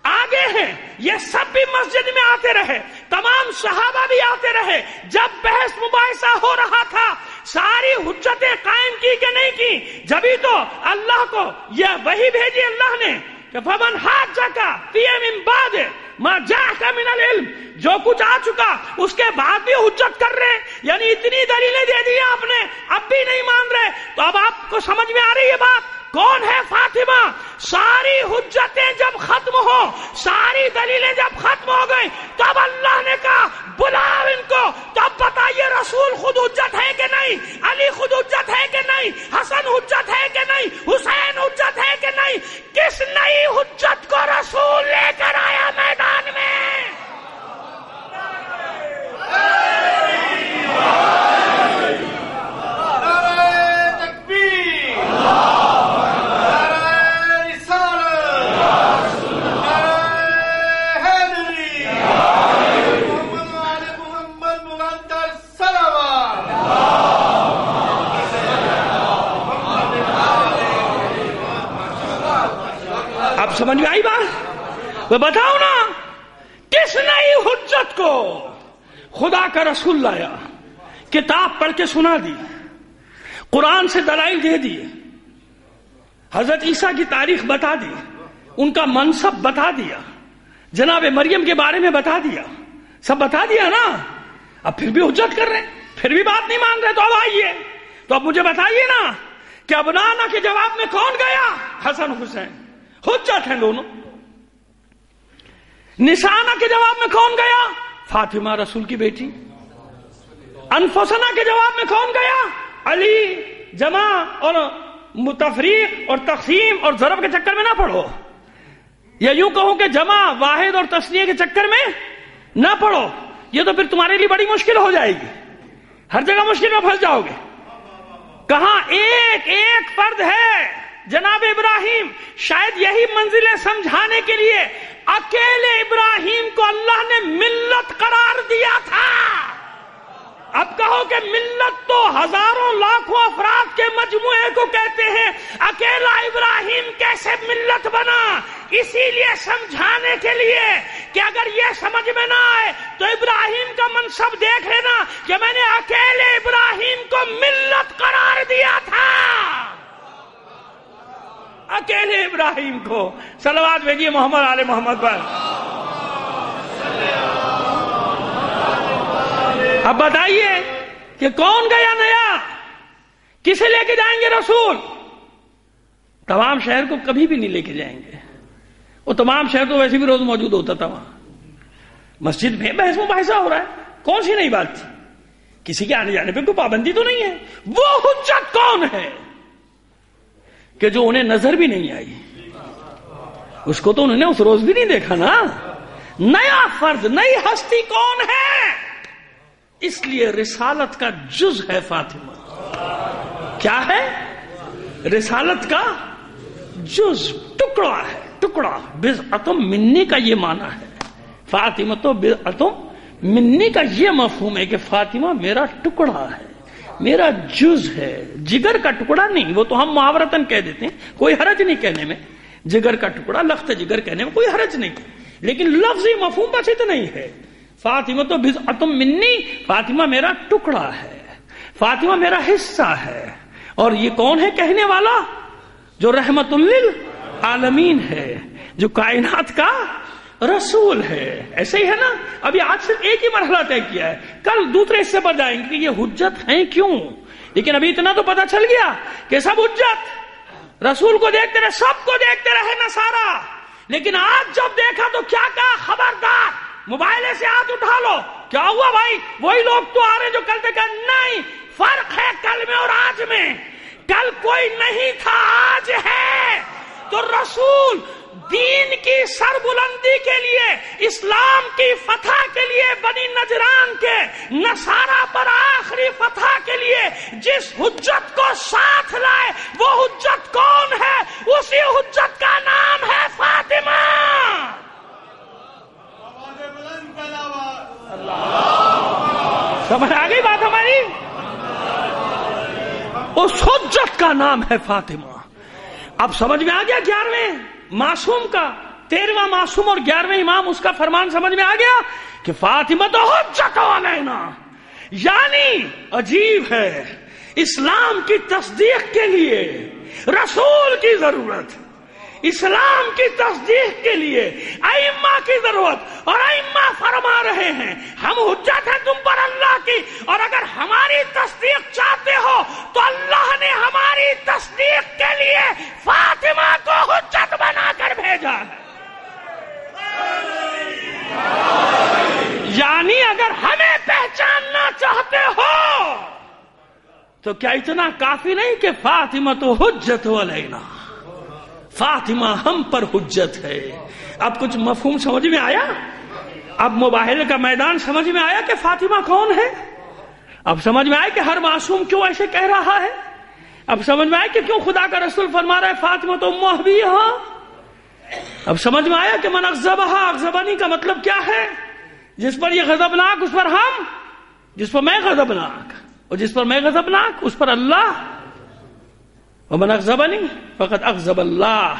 آگے ہیں. یہ سب بھی مسجد میں آتے رہے، تمام صحابہ بھی آتے رہے. جب بحث مباحثہ ہو رہا تھا ساری حجتیں قائم کی کہ نہیں کی؟ جبھی تو اللہ کو یہ وحی بھیجی اللہ نے کہ فمن حاجک فیہ من بعد ما جاءک من العلم، جو کچھ آ چکا اس کے بعد بھی حجت کر رہے ہیں، یعنی اتنی دلیلیں دے دی آپ نے اب بھی نہیں مان رہے. تو اب آپ کو سمجھ میں آ رہی ہے بات کون ہے فاطمہ؟ ساری حجتیں جب ختم ہو، ساری دلیلیں جب ختم ہو گئی تو اب اللہ نے کہا بلاؤ ان کو. تو اب بتائیے رسول خود حجت ہے کہ نہیں؟ علی خود حجت ہے کہ نہیں؟ حسن حجت ہے کہ نہیں؟ حسین حجت ہے کہ نہیں؟ کس نئی حجت کو رسول لے کر آیا میدان میں؟ سمجھ میں آئی بات؟ وہ بتاؤ نا کس نئی حجت کو خدا کا رسول لایا؟ کتاب پڑھ کے سنا دی، قرآن سے دلائل دے دیے، حضرت عیسیٰ کی تاریخ بتا دی، ان کا منصب بتا دیا، جناب مریم کے بارے میں بتا دیا، سب بتا دیا نا. اب پھر بھی حجت کر رہے، پھر بھی بات نہیں مان رہے. تو اب آئیے، تو اب مجھے بتائیے نا کہ ابنانا کے جواب میں کون گیا؟ حسن حسین حجت ہیں دونوں. نسانا کے جواب میں کون گیا؟ فاطمہ رسول کی بیٹی. انفسنا کے جواب میں کون گیا؟ علی. جمع اور تفریق اور تقسیم اور ضرب کے چکر میں نہ پڑھو، یا یوں کہوں کہ جمع واحد اور تثنیہ کے چکر میں نہ پڑھو، یہ تو پھر تمہارے لیے بڑی مشکل ہو جائے گی، ہر جگہ مشکل میں پھنس جاؤ گے. کہاں ایک ایک فرد ہے جناب ابراہیم. شاید یہی منزلیں سمجھانے کے لیے اکیلے ابراہیم کو اللہ نے ملت قرار دیا تھا. اب کہو کہ ملت تو ہزاروں لاکھوں افراد کے مجموعے کو کہتے ہیں، اکیلا ابراہیم کیسے ملت بنا؟ اسی لیے سمجھانے کے لیے کہ اگر یہ سمجھ میں نہ آئے تو ابراہیم کا منصب دیکھ لینا کہ میں نے اکیلے ابراہیم کو ملت قرار دیا تھا. اکیلے ابراہیم کو صلوات بھیجیے محمد آل محمد پر. اب بتائیے کہ کون گیا نیا؟ کسے لے کے جائیں گے رسول؟ تمام شہر کو کبھی بھی نہیں لے کے جائیں گے. وہ تمام شہر تو ویسے بھی روز موجود ہوتا تھا وہاں. مسجد میں بحث مباحثہ ہو رہا ہے، کون سی نئی بات تھی؟ کسی کے آنے جانے پہ کوئی پابندی تو نہیں ہے. وہ حجت کون ہے کہ جو انہیں نظر بھی نہیں آئی؟ اس کو تو انہوں نے اس روز بھی نہیں دیکھا نا. نیا فرد، نئی ہستی کون ہے؟ اس لیے رسالت کا جز ہے فاطمہ. کیا ہے؟ رسالت کا جز، ٹکڑا ہے، ٹکڑا. بضعۃ منی کا یہ معنی ہے. فاطمہ تو بضعۃ منی کا یہ مفہوم ہے کہ فاطمہ میرا ٹکڑا ہے، میرا جز ہے. جگر کا ٹکڑا نہیں، وہ تو ہم محاورتاً کہہ دیتے ہیں، کوئی حرج نہیں کہنے میں. جگر کا ٹکڑا، لخت جگر کہنے میں کوئی حرج نہیں، لیکن لفظی مفہوم بس اتنا ہی ہے. فاطمہ تو بضعۃ منی، فاطمہ میرا ٹکڑا ہے، فاطمہ میرا حصہ ہے. اور یہ کون ہے کہنے والا؟ جو رحمت للعالمین ہے، جو کائنات کا رسول ہے. ایسے ہی ہے نا. ابھی آج صرف ایک ہی مرحلہ طے کیا ہے، کل دوسرے حصے پر جائیں گے کہ یہ حجت ہیں کیوں. لیکن ابھی اتنا تو پتا چل گیا کہ سب حجت، رسول کو دیکھتے رہے، سب کو دیکھتے رہے نصارا. لیکن آج جب دیکھا تو کیا کہا؟ خبردار، موبائل سے ہاتھ اٹھا لو. کیا ہوا بھائی؟ وہی لوگ تو آ رہے جو کل تک. نہیں، فرق ہے کل میں اور آج میں. کل کوئی نہیں تھا، آج ہے. تو رسول دین کی سربلندی کے لیے، اسلام کی فتح کے لیے، بنی نجران کے نصارہ پر آخری فتح کے لیے جس حجت کو ساتھ لائے، وہ حجت کون ہے؟ اسی حجت کا نام ہے فاطمہ. سمجھ آ گئی بات ہماری؟ اس حجت کا نام ہے فاطمہ. اب سمجھ میں آ گیا 11ویں معصوم کا، 13واں معصوم اور 11ویں امام، اس کا فرمان سمجھ میں آ گیا کہ فاطمہ تو حجت علینا. یعنی عجیب ہے، اسلام کی تصدیق کے لیے رسول کی ضرورت، اسلام کی تصدیق کے لیے ائمہ کی ضرورت. اور ائمہ فرما رہے ہیں ہم حجت ہیں تم پر اللہ کی، اور اگر ہماری تصدیق چاہتے ہو تو اللہ نے ہماری تصدیق کے لیے فاطمہ کو حجت بنا کر بھیجا ہے. یعنی اگر ہمیں پہچاننا چاہتے ہو تو کیا اتنا کافی نہیں کہ فاطمہ تو حجت علینا، فاطمہ ہم پر حجت ہے. اب کچھ مفہوم سمجھ میں آیا؟ اب مباحثے کا میدان سمجھ میں آیا کہ فاطمہ کون ہے؟ اب سمجھ میں آیا کہ ہر معصوم کیوں ایسے کہہ رہا ہے؟ اب سمجھ میں آیا کہ کیوں خدا کا رسول فرما رہا ہے فاطمہ تو ام ابیہا؟ اب سمجھ میں آیا کہ من اغضبہا اغضبنی کا مطلب کیا ہے؟ جس پر یہ غضبناک اس پر ہم، جس پر میں غضبناک، اور جس پر میں غضبناک اس پر اللہ. ومن اغضبنی فقد اغضب اللہ.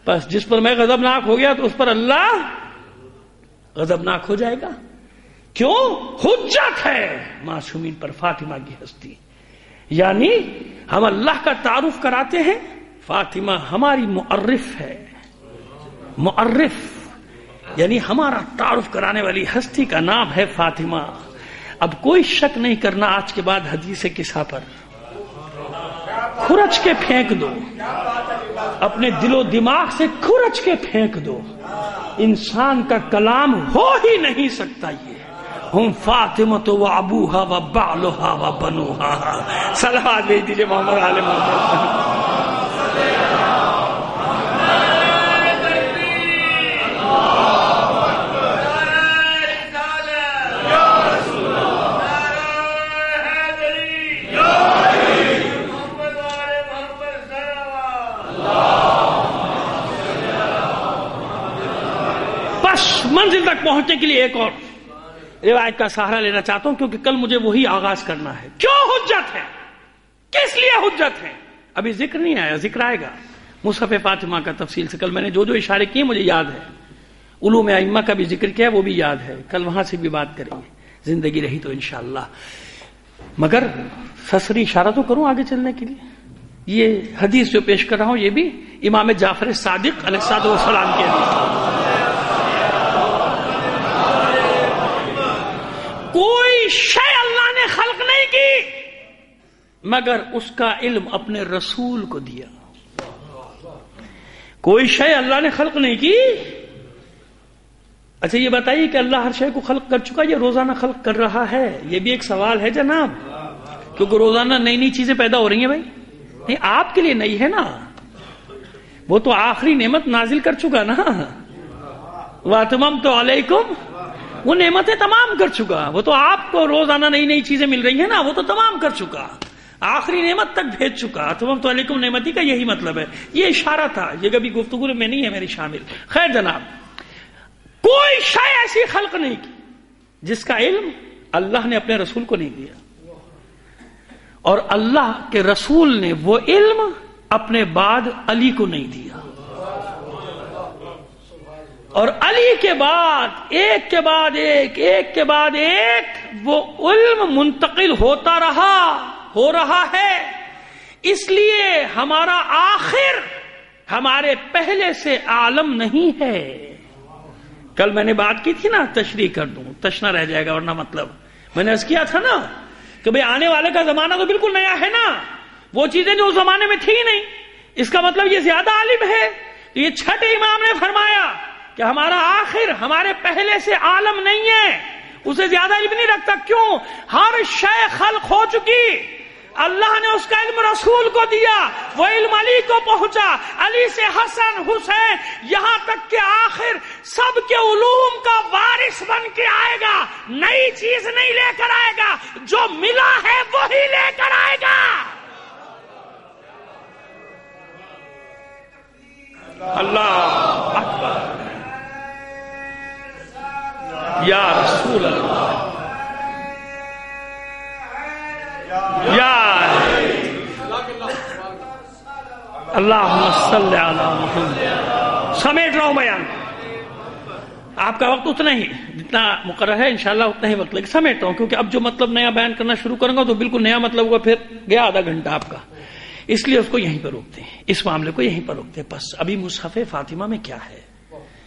بس جس پر میں غضبناک ہو گیا تو اس پر اللہ غضبناک ہو جائے گا. کیوں؟ حجت ہے معصومین پر فاطمہ کی ہستی. یعنی ہم اللہ کا تعارف کراتے ہیں، فاطمہ ہماری معرف ہے. معرف یعنی ہمارا تعارف کرانے والی ہستی کا نام ہے فاطمہ. اب کوئی شک نہیں کرنا آج کے بعد حدیث قصہ پر. کھرچ کے پھینک دو، اپنے دل و دماغ سے کھرچ کے پھینک دو. انسان کا کلام ہو ہی نہیں سکتا یہ. ہم فاطمہ تو و ابوہا و بعلہا و بنوہا. صلوات بھیج دیجیے محمد آل محمد. منزل تک پہنچنے کے لیے ایک اور روایت کا سہارا لینا چاہتا ہوں، کیونکہ کل مجھے وہی آغاز کرنا ہے. کیوں حجت ہے؟ کس لیے حجت ہے؟ ابھی ذکر نہیں آیا، ذکر آئے گا مصحف فاطمہ کا تفصیل سے. کل میں نے جو اشارے کیے مجھے یاد ہے، علوم ائمہ کا بھی ذکر کیا وہ بھی یاد ہے. کل وہاں سے بھی بات کریں گے، زندگی رہی تو انشاءاللہ. مگر سسری اشارہ تو کروں آگے چلنے کے لیے. یہ حدیث جو پیش کر رہا ہوں یہ بھی امام جعفر صادق علیہ السلام کی حدیث. کوئی شے اللہ نے خلق نہیں کی مگر اس کا علم اپنے رسول کو دیا. کوئی شے اللہ نے خلق نہیں کی. اچھا یہ بتائیے کہ اللہ ہر شے کو خلق کر چکا یا روزانہ خلق کر رہا ہے؟ یہ بھی ایک سوال ہے جناب، کیونکہ روزانہ نئی نئی چیزیں پیدا ہو رہی ہیں. بھائی نہیں، آپ کے لیے نئی ہے نا، وہ تو آخری نعمت نازل کر چکا نا. وَأَتْمَمْتُ عَلَيْكُمْ، وہ نعمتیں تمام کر چکا. وہ تو آپ کو روزانہ نئی نئی چیزیں مل رہی ہیں نا، وہ تو تمام کر چکا، آخری نعمت تک بھیج چکا. تمام تو علیکم نعمتی کا یہی مطلب ہے. یہ اشارہ تھا، یہ کبھی گفتگو میں نہیں ہے میری شامل. خیر جناب، کوئی شے ایسی خلق نہیں کی جس کا علم اللہ نے اپنے رسول کو نہیں دیا، اور اللہ کے رسول نے وہ علم اپنے بعد علی کو نہیں دیا. اور علی کے بعد ایک کے بعد ایک، ایک کے بعد ایک وہ علم منتقل ہوتا رہا، ہو رہا ہے. اس لیے ہمارا آخر ہمارے پہلے سے عالم نہیں ہے. کل میں نے بات کی تھی نا، تشریح کر دوں، تشنا رہ جائے گا ورنہ. مطلب میں نے عرض کیا تھا نا کہ بھئی آنے والے کا زمانہ تو بالکل نیا ہے نا، وہ چیزیں جو اس زمانے میں تھی نہیں. اس کا مطلب یہ زیادہ عالم ہے. تو یہ چھٹے امام نے فرمایا کہ ہمارا آخر ہمارے پہلے سے عالم نہیں ہے، اسے زیادہ علم نہیں رکھتا. کیوں؟ ہر شے خلق ہو چکی، اللہ نے اس کا علم رسول کو دیا، وہ علم علی کو پہنچا، علی سے حسن حسین یہاں تک کہ آخر سب کے علوم کا وارث بن کے آئے گا. نئی چیز نہیں لے کر آئے گا، جو ملا ہے وہی لے کر آئے گا. اللہ اکبر، یا رسول اللہ، یا اللہم صلی علی محمد. سمیٹ رہا ہوں بیان، آپ کا وقت اتنا ہی جتنا مقرر ہے، انشاءاللہ اتنا ہی وقت لگے. سمیٹ رہا ہوں کیونکہ اب جو مطلب نیا بیان کرنا شروع کروں گا تو بالکل نیا مطلب ہوگا، پھر گیا آدھا گھنٹہ آپ کا. اس لیے اس کو یہیں پر روکتے ہیں، اس معاملے کو یہیں پر روکتے ہیں. بس ابھی مصحف فاطمہ میں کیا ہے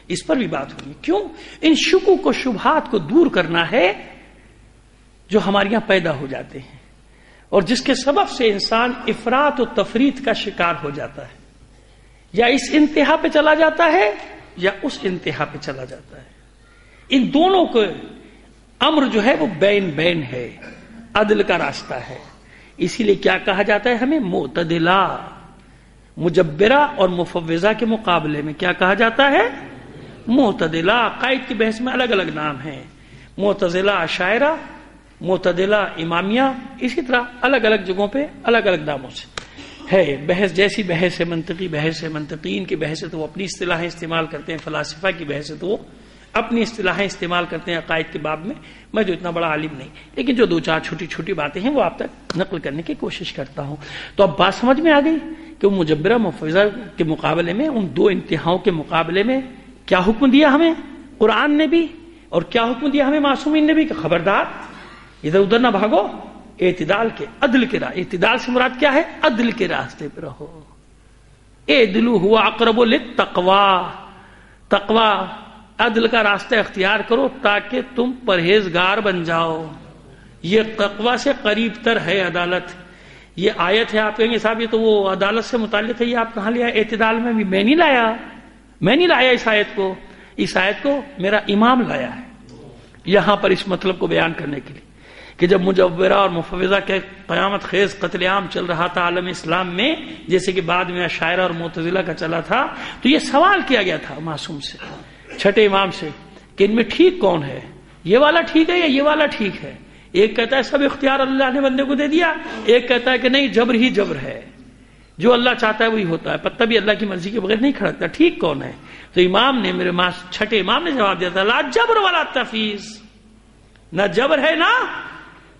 اس پر بھی بات ہوئی. کیوں؟ ان شکوک و شبہات کو دور کرنا ہے جو ہمارے یہاں پیدا ہو جاتے ہیں، اور جس کے سبب سے انسان افراط و تفریط کا شکار ہو جاتا ہے، یا اس انتہا پہ چلا جاتا ہے یا اس انتہا پہ چلا جاتا ہے. ان دونوں کو امر جو ہے وہ بین بین ہے، عدل کا راستہ ہے. اسی لیے کیا کہا جاتا ہے ہمیں؟ معتدلہ. مجبرہ اور مفوضہ کے مقابلے میں کیا کہا جاتا ہے؟ معتدلہ. عقائد کی بحث میں الگ الگ نام ہیں، معتزلہ اشاعرہ، معتدلہ امامیہ، اسی طرح الگ الگ جگہوں پہ الگ الگ ناموں سے ہے. بحث جیسی بحث ہے، منطقی بحث ہے، منطقین کی بحث ہے تو وہ اپنی اصطلاحیں استعمال کرتے ہیں، فلاسفہ کی بحث ہے تو وہ اپنی اصطلاحیں استعمال کرتے ہیں عقائد کے باب میں. میں جو اتنا بڑا عالم نہیں، لیکن جو دو چار چھوٹی چھوٹی باتیں ہیں وہ آپ تک نقل کرنے کی کوشش کرتا ہوں. تو اب بات سمجھ میں آ گئی کہ وہ مجبرہ مفوضہ کے مقابلے میں، ان دو انتہاؤں کے مقابلے میں کیا حکم دیا ہمیں قرآن نے بھی، اور کیا حکم دیا ہمیں معصومین نے بھی کہ خبردار ادھر ادھر نہ بھاگو، اعتدال کے، عدل کے راہ. اعتدال سے مراد کیا ہے؟ عدل کے راستے پہ رہو. اعدلوا هو اقرب للتقوی. تقوی، عدل کا راستہ اختیار کرو تاکہ تم پرہیزگار بن جاؤ. یہ تقوی سے قریب تر ہے عدالت. یہ آیت ہے، آپ کہیں گے صاحب یہ تو وہ عدالت سے متعلق ہے، یہ آپ کہاں لیا؟ اعتدال میں بھی میں نہیں لایا، میں نہیں لایا اس آیت کو. اس آیت کو میرا امام لایا ہے یہاں پر اس مطلب کو بیان کرنے کے لیے کہ جب مجبرہ اور مفوضہ کے قیامت خیز قتل عام چل رہا تھا عالم اسلام میں، جیسے کہ بعد میں اشاعرہ اور معتزلہ کا چلا تھا، تو یہ سوال کیا گیا تھا معصوم سے، چھٹے امام سے، کہ ان میں ٹھیک کون ہے؟ یہ والا ٹھیک ہے یا یہ والا ٹھیک ہے؟ ایک کہتا ہے سب اختیار اللہ نے بندے کو دے دیا، ایک کہتا ہے کہ نہیں جبر ہی جبر ہے، جو اللہ چاہتا ہے وہی ہوتا ہے، پتہ بھی اللہ کی مرضی کے بغیر نہیں کھڑکتا. ٹھیک کون ہے؟ تو امام نے، میرے چھٹے امام نے جواب دیا تھا لا جبر ولا تفیض. نہ جبر ہے نہ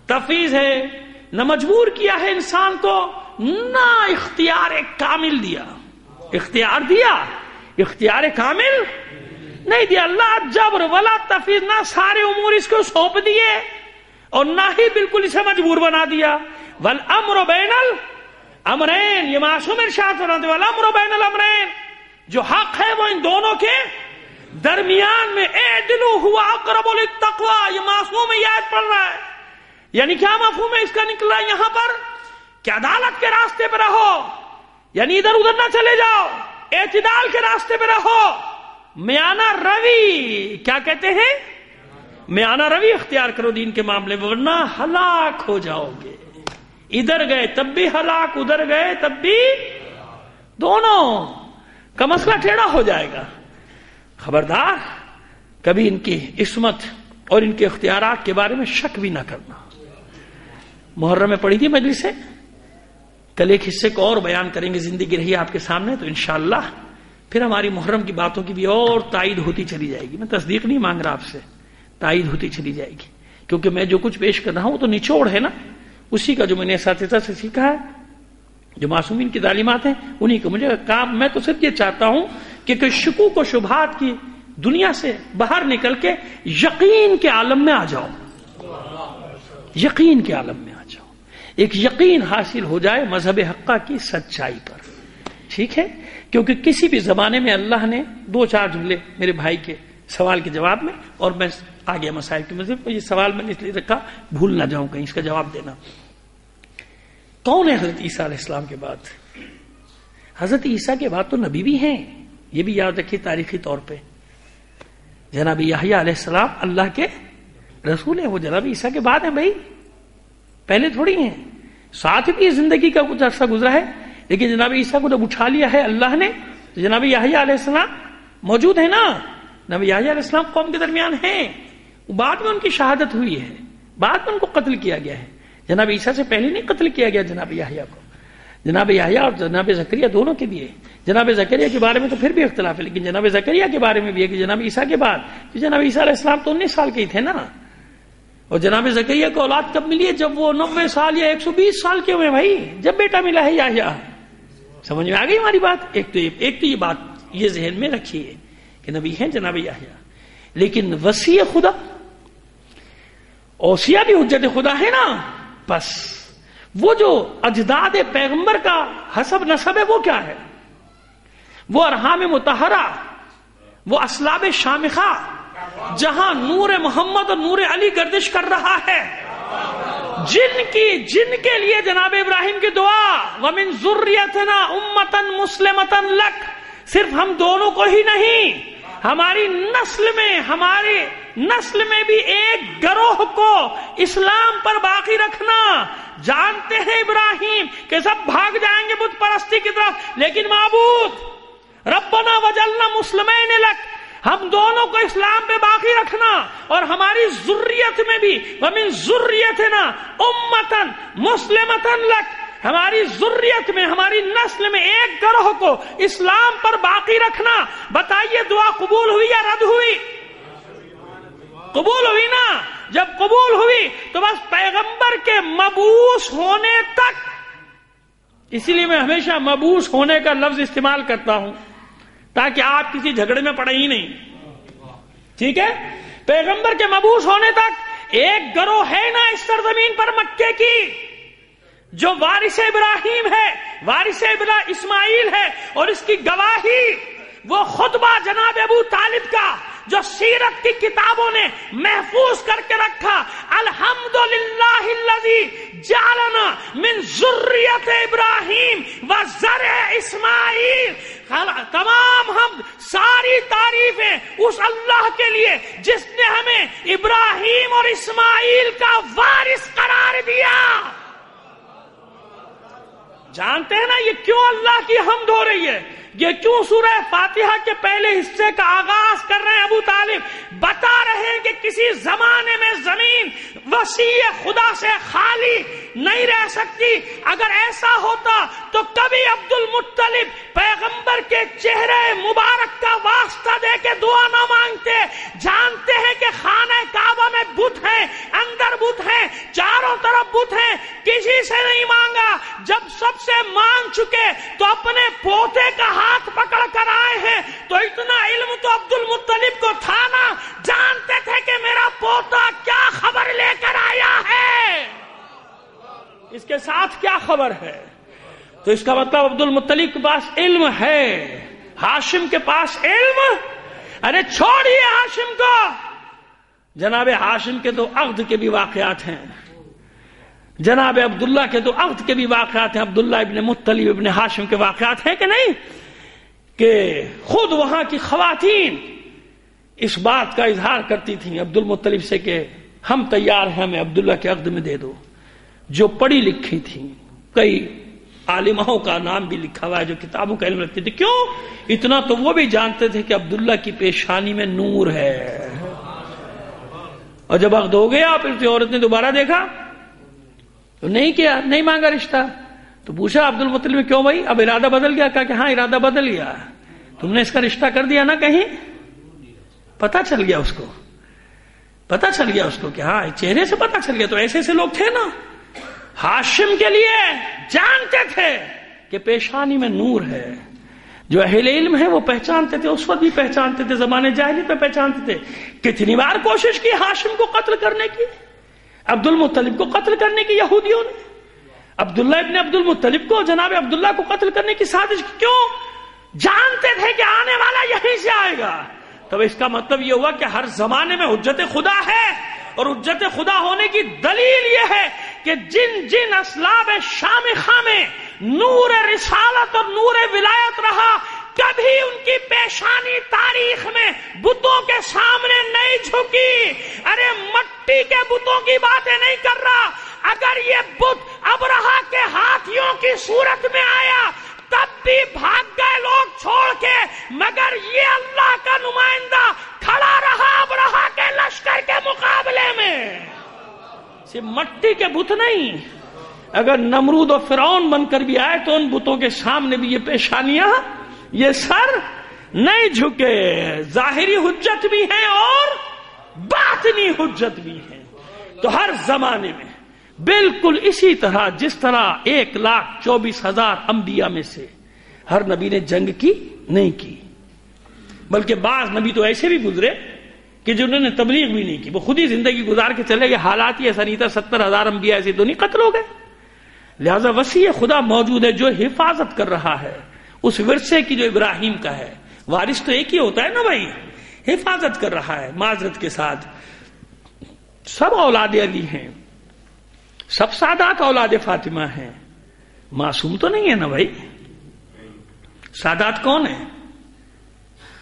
تفیض ہے، نہ مجبور کیا ہے انسان کو، نہ اختیار کامل دیا. اختیار دیا، اختیار کامل نہیں دیا. اللہ جبر ولا تفیض، نہ سارے امور اس کو سونپ دیے اور نہ ہی بالکل اسے مجبور بنا دیا. والامر بین امرین، یہ معصوم ارشاد فرماتے ہیں والامر بین الامرین، جو حق ہے وہ ان دونوں کے درمیان میں، اعدلوا هو اقرب للتقوی، یہ معصوم یہ آیت پڑھ رہا ہے. یعنی کیا مفہوم ہے اس کا نکلا یہاں پر کہ عدالت کے راستے پہ رہو، یعنی ادھر ادھر نہ چلے جاؤ، اعتدال کے راستے پہ رہو، میانہ روی، کیا کہتے ہیں، میانہ روی اختیار کرو دین کے معاملے میں، ورنہ ہلاک ہو جاؤ گے. ادھر گئے تب بھی ہلاک، ادھر گئے تب بھی، دونوں کا مسئلہ ٹیڑھا ہو جائے گا. خبردار کبھی ان کی عصمت اور ان کے اختیارات کے بارے میں شک بھی نہ کرنا. محرم میں پڑھی تھی مجلس سے، کل ایک حصے کو اور بیان کریں گے، زندگی رہی آپ کے سامنے تو انشاءاللہ پھر ہماری محرم کی باتوں کی بھی اور تائید ہوتی چلی جائے گی. میں تصدیق نہیں مانگ رہا آپ سے، تائید ہوتی چلی جائے گی، کیونکہ میں جو کچھ پیش کر رہا ہوں تو نچوڑ ہے نا اسی کا جو میں نے اساتذہ سے سیکھا ہے، جو معصومین کی تعلیمات ہیں انہی کو مجھے کام. میں تو صرف یہ چاہتا ہوں کہ کوئی شکوک و شبہات کی دنیا سے باہر نکل کے یقین کے عالم میں آ جاؤ، یقین کے عالم میں آ جاؤ، ایک یقین حاصل ہو جائے مذہب حقہ کی سچائی پر. ٹھیک ہے، کیونکہ کسی بھی زمانے میں اللہ نے 2-4 جملے میرے بھائی کے سوال کے جواب میں، اور میں آ گیا مسائل کی مزید، یہ سوال میں نے اس لیے رکھا بھول نہ جاؤں کہیں اس کا جواب دینا. کون ہے حضرت عیسیٰ علیہ السلام کے بعد؟ حضرت عیسیٰ کے بعد تو نبی بھی ہیں، یہ بھی یاد رکھیے تاریخی طور پہ. جناب یحییٰ علیہ السلام اللہ کے رسول ہیں، وہ جناب عیسیٰ کے بعد ہیں بھائی، پہلے تھوڑی ہیں. ساتھ بھی زندگی کا کچھ عرصہ گزرا ہے، لیکن جناب عیسیٰ کو جب اٹھا لیا ہے اللہ نے تو جناب یحییٰ علیہ السلام موجود ہے نا. نبی یحییٰ علیہ السلام قوم کے درمیان ہیں، بعد میں ان کی شہادت ہوئی ہے، بعد میں ان کو قتل کیا گیا ہے. جناب عیسیٰ سے پہلے نہیں قتل کیا گیا جناب یحییٰ کو. جناب یحییٰ اور جناب زکریا دونوں کے بھی ہے. جناب زکریا کے بارے میں تو پھر بھی اختلاف ہے، لیکن جناب زکریا کے بارے میں بھی ہے کہ جناب عیسیٰ کے بعد، جناب عیسیٰ علیہ السلام تو 19 سال کے ہی تھے نا، اور جناب زکریا کو اولاد کب ملی ہے؟ جب وہ 90 سال یا 120 سال کے ہوئے بھائی، جب بیٹا ملا ہے یحییٰ. سمجھ میں آ گئی ہماری بات؟ ایک تو یہ بات یہ ذہن میں رکھیے کہ نبی ہیں جناب یحییٰ، لیکن وصی خدا، اوصیہ بھی حجت خدا ہے نا. بس وہ جو اجداد پیغمبر کا حسب نسب ہے وہ کیا ہے؟ وہ ارحام مطہرہ، وہ اسلاب شامخہ، جہاں نور محمد اور نور علی گردش کر رہا ہے، جن کے لیے جناب ابراہیم کی دعا وَمِن ذُرِّيَّتِنَا أُمَّةً مُسْلِمَةً لَكَ، صرف ہم دونوں کو ہی نہیں، ہماری نسل میں بھی ایک گروہ کو اسلام پر باقی رکھنا. جانتے ہیں ابراہیم کہ سب بھاگ جائیں گے بت پرستی کی طرف، لیکن معبود ربنا وجعلنا مسلمین لک، ہم دونوں کو اسلام پہ باقی رکھنا، اور ہماری ذریت میں بھی ومن ذریتنا امتا مسلمتا لک، ہماری ذریت میں ہماری نسل میں ایک گروہ کو اسلام پر باقی رکھنا. بتائیے دعا قبول ہوئی یا رد ہوئی؟ قبول ہوئی نا. جب قبول ہوئی تو بس پیغمبر کے مبعوث ہونے تک، اسی لیے میں ہمیشہ مبعوث ہونے کا لفظ استعمال کرتا ہوں تاکہ آپ کسی جھگڑے میں پڑے ہی نہیں. ٹھیک ہے، پیغمبر کے مبعوث ہونے تک ایک گروہ ہے نا اس سرزمین پر مکے کی جو وارث ابراہیم ہے، وارث اسماعیل ہے، اور اس کی گواہی وہ خطبہ جناب ابو طالب کا جو سیرت کی کتابوں نے محفوظ کر کے رکھا، الحمدللہ الذی جعلنا من ذریۃ ابراہیم و زرع اسماعیل. تمام ہم ساری تعریفیں اس اللہ کے لیے جس نے ہمیں ابراہیم اور اسماعیل کا وارث قرار دیا. جانتے ہیں نا یہ کیوں اللہ کی حمد ہو رہی ہے؟ یہ کیوں سورہ فاتحہ کے پہلے حصے کا آغاز کر رہے ہیں؟ ابو طالب بتا رہے ہیں کہ کسی زمانے میں زمین وسیع خدا سے خالی نہیں رہ سکتی. اگر ایسا ہوتا تو کبھی عبد المطلب پیغمبر کے چہرے مبارک کا واسطہ دے کے دعا نہ مانگتے. جانتے ہیں کہ خانہ کعبہ میں بت ہیں، اندر بت ہیں، چاروں طرف بت ہیں، کسی سے نہیں مانگا. جب سب سے مانگ چکے تو اپنے پوتے کا ہاتھ پکڑ کر آئے ہیں. تو اتنا علم تو عبد المطلب کو تھا نا، جانتے تھے کہ میرا پوتا کیا خبر لے کر آیا ہے، اس کے ساتھ کیا خبر ہے. تو اس کا مطلب عبد المطلب کے پاس علم ہے، ہاشم کے پاس علم، ارے چھوڑیے ہاشم کو، جناب ہاشم کے تو عقد کے بھی واقعات ہیں، جناب عبداللہ کے تو عقد کے بھی واقعات ہیں، عبداللہ ابن مطلب ابن ہاشم کے واقعات ہیں کہ نہیں، کہ خود وہاں کی خواتین اس بات کا اظہار کرتی تھیں عبد المطلب سے کہ ہم تیار ہیں، ہمیں عبداللہ کے عقد میں دے دو، جو پڑھی لکھی تھیں، کئی عالموں کا نام بھی لکھا ہوا ہے جو کتابوں کا علم رکھتے تھے. کیوں؟ اتنا تو وہ بھی جانتے تھے کہ عبداللہ کی پیشانی میں نور ہے. اور جب عقد ہو گیا پھر تو عورت نے دوبارہ دیکھا تو نہیں کیا، نہیں مانگا رشتہ. تو پوچھا عبد المطلب میں کیوں بھائی، اب ارادہ بدل گیا؟ کہا کہ ہاں ارادہ بدل گیا، تم نے اس کا رشتہ کر دیا نا کہیں. پتا چل گیا اس کو، پتا چل گیا اس کو کہ ہاں چہرے سے پتا چل گیا. تو ایسے ایسے لوگ تھے نا ہاشم کے لیے، جانتے تھے کہ پیشانی میں نور ہے. جو اہل علم ہے وہ پہچانتے تھے، اس وقت بھی پہچانتے تھے، زمانے جاہلیت میں پہچانتے تھے. کتنی بار کوشش کی ہاشم کو قتل کرنے کی، عبد المطلب کو قتل کرنے کی یہودیوں نے، عبداللہ ابن عبد المطلب کو، جناب عبداللہ کو قتل کرنے کی سازش کی. کیوں؟ جانتے تھے کہ آنے والا یہیں سے آئے گا. تب اس کا مطلب یہ ہوا کہ ہر زمانے میں حجت خدا ہے، اور حجت خدا ہونے کی دلیل یہ ہے کہ جن جن اسلاب شامخہ میں نور رسالت اور نور ولایت رہا، کبھی ان کی پیشانی تاریخ میں بتوں کے سامنے نہیں جھکی. ارے مٹی کے بتوں کی باتیں نہیں کر رہا، اگر یہ بت ابرہا کے ہاتھیوں کی صورت میں آیا تب بھی بھاگ گئے لوگ چھوڑ کے، مگر یہ اللہ کا نمائندہ کھڑا رہا ابرہا کے لشکر کے مقابلے میں. صرف مٹی کے بت نہیں، اگر نمرود اور فرعون بن کر بھی آئے تو ان بتوں کے سامنے بھی یہ پیشانیاں، یہ سر نہیں جھکے. ظاہری حجت بھی ہے اور باطنی حجت بھی ہے. تو ہر زمانے میں بالکل اسی طرح جس طرح 1,24,000 انبیاء میں سے ہر نبی نے جنگ کی نہیں کی، بلکہ بعض نبی تو ایسے بھی گزرے کہ جنہوں نے تبلیغ بھی نہیں کی، وہ خود ہی زندگی گزار کے چلے گئے. حالات ہی ایسا نہیں تھا. 70,000 انبیاء ایسے تو نہیں قتل ہو گئے. لہذا وسیع خدا موجود ہے جو حفاظت کر رہا ہے اس ورثے کی جو ابراہیم کا ہے. وارث تو ایک ہی ہوتا ہے نا بھائی، حفاظت کر رہا ہے معذرت کے ساتھ. سب اولاد علی ہیں، سب سادات اولاد فاطمہ ہیں، معصوم تو نہیں ہے نا بھائی. سادات کون ہیں؟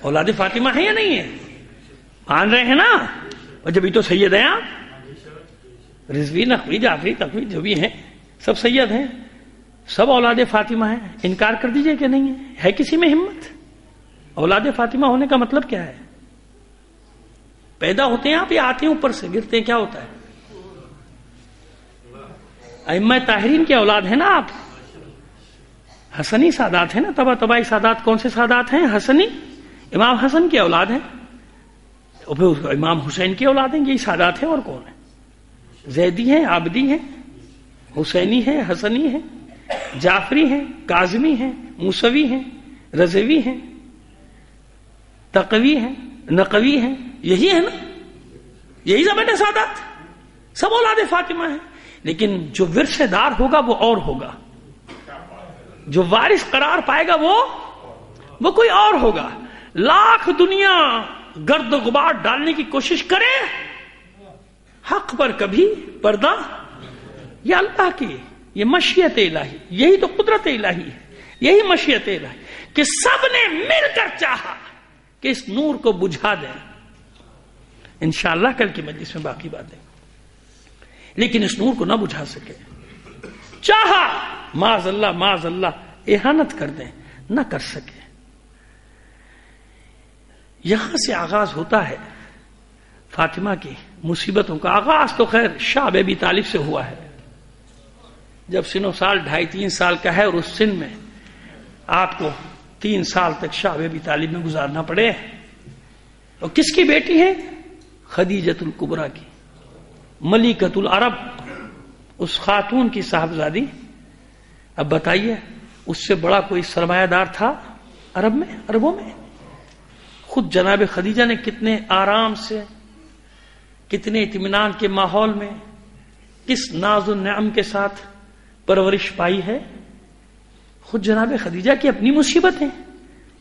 اولاد فاطمہ ہیں یا نہیں ہے؟ مان رہے ہیں نا. اور جب یہ تو سید ہیں، آپ رضوی نقوی جعفری تقوی جو بھی ہیں سب سید ہیں، سب اولاد فاطمہ ہیں. انکار کر دیجئے کہ نہیں ہے کسی میں ہمت؟ اولاد فاطمہ ہونے کا مطلب کیا ہے؟ پیدا ہوتے ہیں آپ یا آتے ہیں اوپر سے گرتے ہیں؟ کیا ہوتا ہے؟ ائمہ طاہرین کی اولاد ہیں نا آپ. حسنی سادات ہیں نا، تبائی سادات. کون سے سادات ہیں؟ حسنی، امام حسن کی اولاد ہیں، اور پھر امام حسین کی اولاد ہیں. یہی سادات ہیں. اور کون ہیں؟ زیدی ہیں، عابدی ہیں، حسینی ہیں، حسنی ہیں، جعفری ہیں، کاظمی ہیں، موسوی ہیں، رضوی ہیں، تقوی ہیں، نقوی ہیں. یہی ہے نا، یہی سب ہے سادات، سب اولاد فاطمہ ہیں. لیکن جو ورثے دار ہوگا وہ اور ہوگا، جو وارث قرار پائے گا وہ کوئی اور ہوگا. لاکھ دنیا گرد و غبار ڈالنے کی کوشش کرے، حق پر کبھی پردہ. یہ اللہ کی، یہ مشیت الہی، یہی تو قدرت الہی ہے، یہی مشیت الہی کہ سب نے مل کر چاہا کہ اس نور کو بجھا دیں. انشاءاللہ کل کی مجلس میں باقی باتیں، لیکن اس نور کو نہ بجھا سکے. چاہا معاذ اللہ اہانت کر دیں، نہ کر سکے. یہاں سے آغاز ہوتا ہے فاطمہ کی مصیبتوں کا. آغاز تو خیر شاہ ابی طالب سے ہوا ہے. جب سن و سال 2.5-3 سال کا ہے، اور اس سن میں آپ کو 3 سال تک شاہ ابی طالب میں گزارنا پڑے. اور کس کی بیٹی ہے؟ خدیجۃ الکبریٰ کی، ملکۃ العرب، اس خاتون کی صاحبزادی. اب بتائیے اس سے بڑا کوئی سرمایہ دار تھا عربوں میں؟ خود جناب خدیجہ نے کتنے آرام سے، کتنے اطمینان کے ماحول میں، کس ناز و نعم کے ساتھ پرورش پائی ہے. خود جناب خدیجہ کی اپنی مصیبتیں،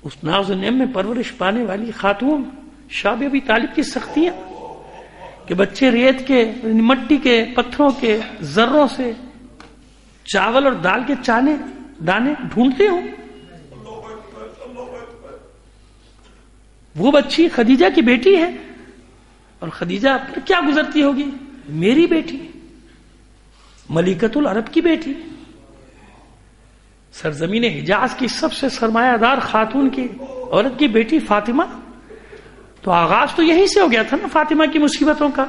اس ناز و نعم میں پرورش پانے والی خاتون شاب ابی طالب کی سختیاں کہ بچے ریت کے، مٹی کے، پتھروں کے ذروں سے چاول اور دال کے دانے ڈھونڈتے ہوں. وہ بچی خدیجہ کی بیٹی ہے، اور خدیجہ پر کیا گزرتی ہوگی؟ میری بیٹی، ملکۃ العرب کی بیٹی، سرزمین حجاز کی سب سے سرمایہ دار خاتون کی عورت کی بیٹی فاطمہ. تو آغاز تو یہیں سے ہو گیا تھا نا فاطمہ کی مصیبتوں کا.